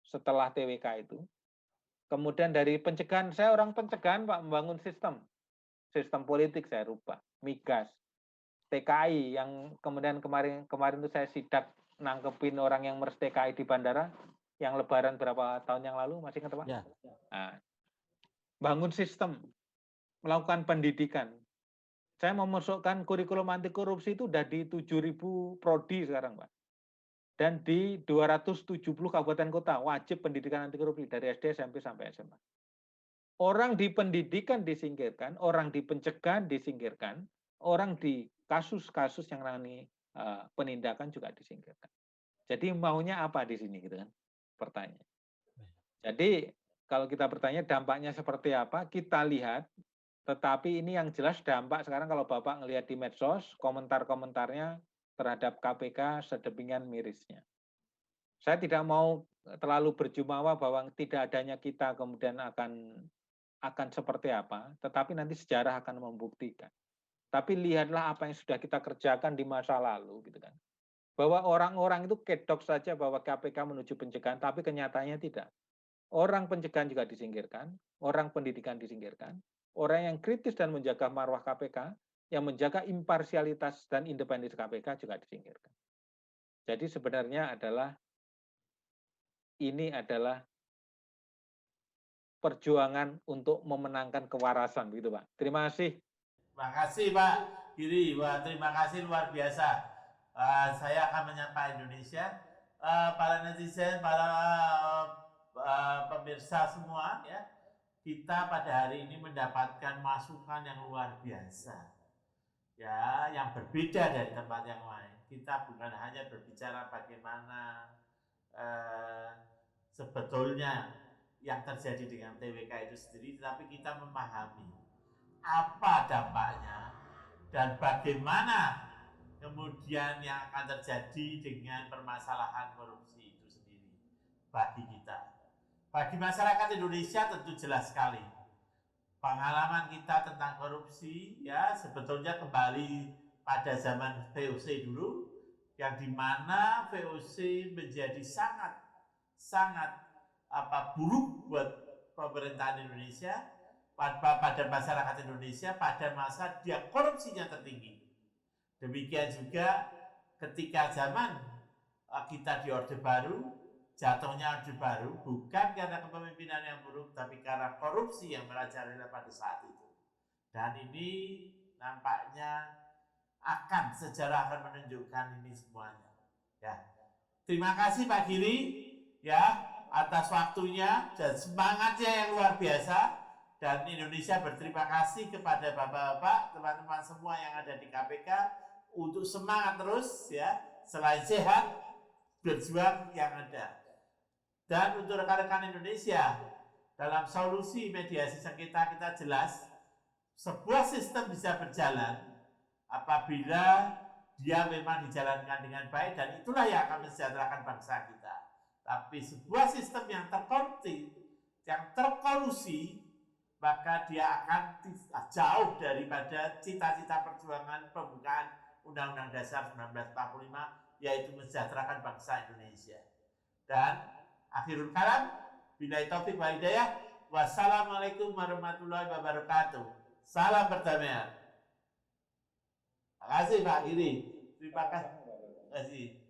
setelah TWK itu. Kemudian dari pencegahan, saya orang pencegahan, Pak, membangun sistem politik saya rubah, migas, TKI yang kemudian kemarin itu saya sidak nangkepin orang yang meres TKI di bandara yang lebaran berapa tahun yang lalu, masih ingat, Pak? Ya. Nah, bangun sistem, melakukan pendidikan. Saya memasukkan kurikulum anti korupsi itu udah di 7.000 prodi sekarang, Pak. Dan di 270 kabupaten kota wajib pendidikan anti korupsi dari SD, SMP sampai SMA. Orang di pendidikan disingkirkan, orang di pencegahan disingkirkan, orang di kasus-kasus yang menangani penindakan juga disingkirkan. Jadi maunya apa di sini gitu kan? Pertanyaan. Jadi kalau kita bertanya dampaknya seperti apa, kita lihat. Tetapi ini yang jelas dampak sekarang kalau Bapak ngelihat di medsos, komentar-komentarnya terhadap KPK sedemikian mirisnya. Saya tidak mau terlalu berjumawa bahwa tidak adanya kita kemudian akan seperti apa, tetapi nanti sejarah akan membuktikan. Tapi lihatlah apa yang sudah kita kerjakan di masa lalu, gitu kan. Bahwa orang-orang itu kedok saja bahwa KPK menuju pencegahan, tapi kenyataannya tidak. Orang pencegahan juga disingkirkan, orang pendidikan disingkirkan, orang yang kritis dan menjaga marwah KPK, yang menjaga imparsialitas dan independensi KPK juga disingkirkan. Jadi sebenarnya ini adalah perjuangan untuk memenangkan kewarasan, gitu Pak. Terima kasih. Terima kasih Pak Giri, wah terima kasih luar biasa. Saya akan menyapa Indonesia, para netizen, para pemirsa semua, ya. Kita pada hari ini mendapatkan masukan yang luar biasa, ya, yang berbeda dari tempat yang lain. Kita bukan hanya berbicara bagaimana sebetulnya yang terjadi dengan TWK itu sendiri, tetapi kita memahami apa dampaknya dan bagaimana kemudian yang akan terjadi dengan permasalahan korupsi itu sendiri bagi kita. Bagi masyarakat Indonesia tentu jelas sekali pengalaman kita tentang korupsi, ya, sebetulnya kembali pada zaman VOC dulu, yang dimana VOC menjadi sangat buruk buat pemerintahan Indonesia, pada masyarakat Indonesia pada masa dia korupsinya tertinggi. Demikian juga ketika zaman kita di Orde Baru, jatuhnya Orde Baru bukan karena kepemimpinan yang buruk, tapi karena korupsi yang merajalela pada saat itu. Dan ini nampaknya sejarah akan menunjukkan ini semuanya. Ya, terima kasih Pak Giri, ya, atas waktunya dan semangatnya yang luar biasa. Dan Indonesia berterima kasih kepada bapak-bapak, teman-teman semua yang ada di KPK untuk semangat terus, ya. selain sehat, berjuang yang ada. Dan untuk rekan-rekan Indonesia, dalam solusi mediasi sengketa kita jelas, sebuah sistem bisa berjalan apabila dia memang dijalankan dengan baik, dan itulah yang akan mensejahterakan bangsa kita. Tapi sebuah sistem yang terkolusi, maka dia akan jauh daripada cita-cita perjuangan pembukaan Undang-Undang Dasar 1945, yaitu mensejahterakan bangsa Indonesia. Dan akhirul kalam, billahi taufiq wal hidayah, wassalamualaikum warahmatullahi wabarakatuh. Salam perdamaian. Terima kasih Pak Giri. Terima kasih.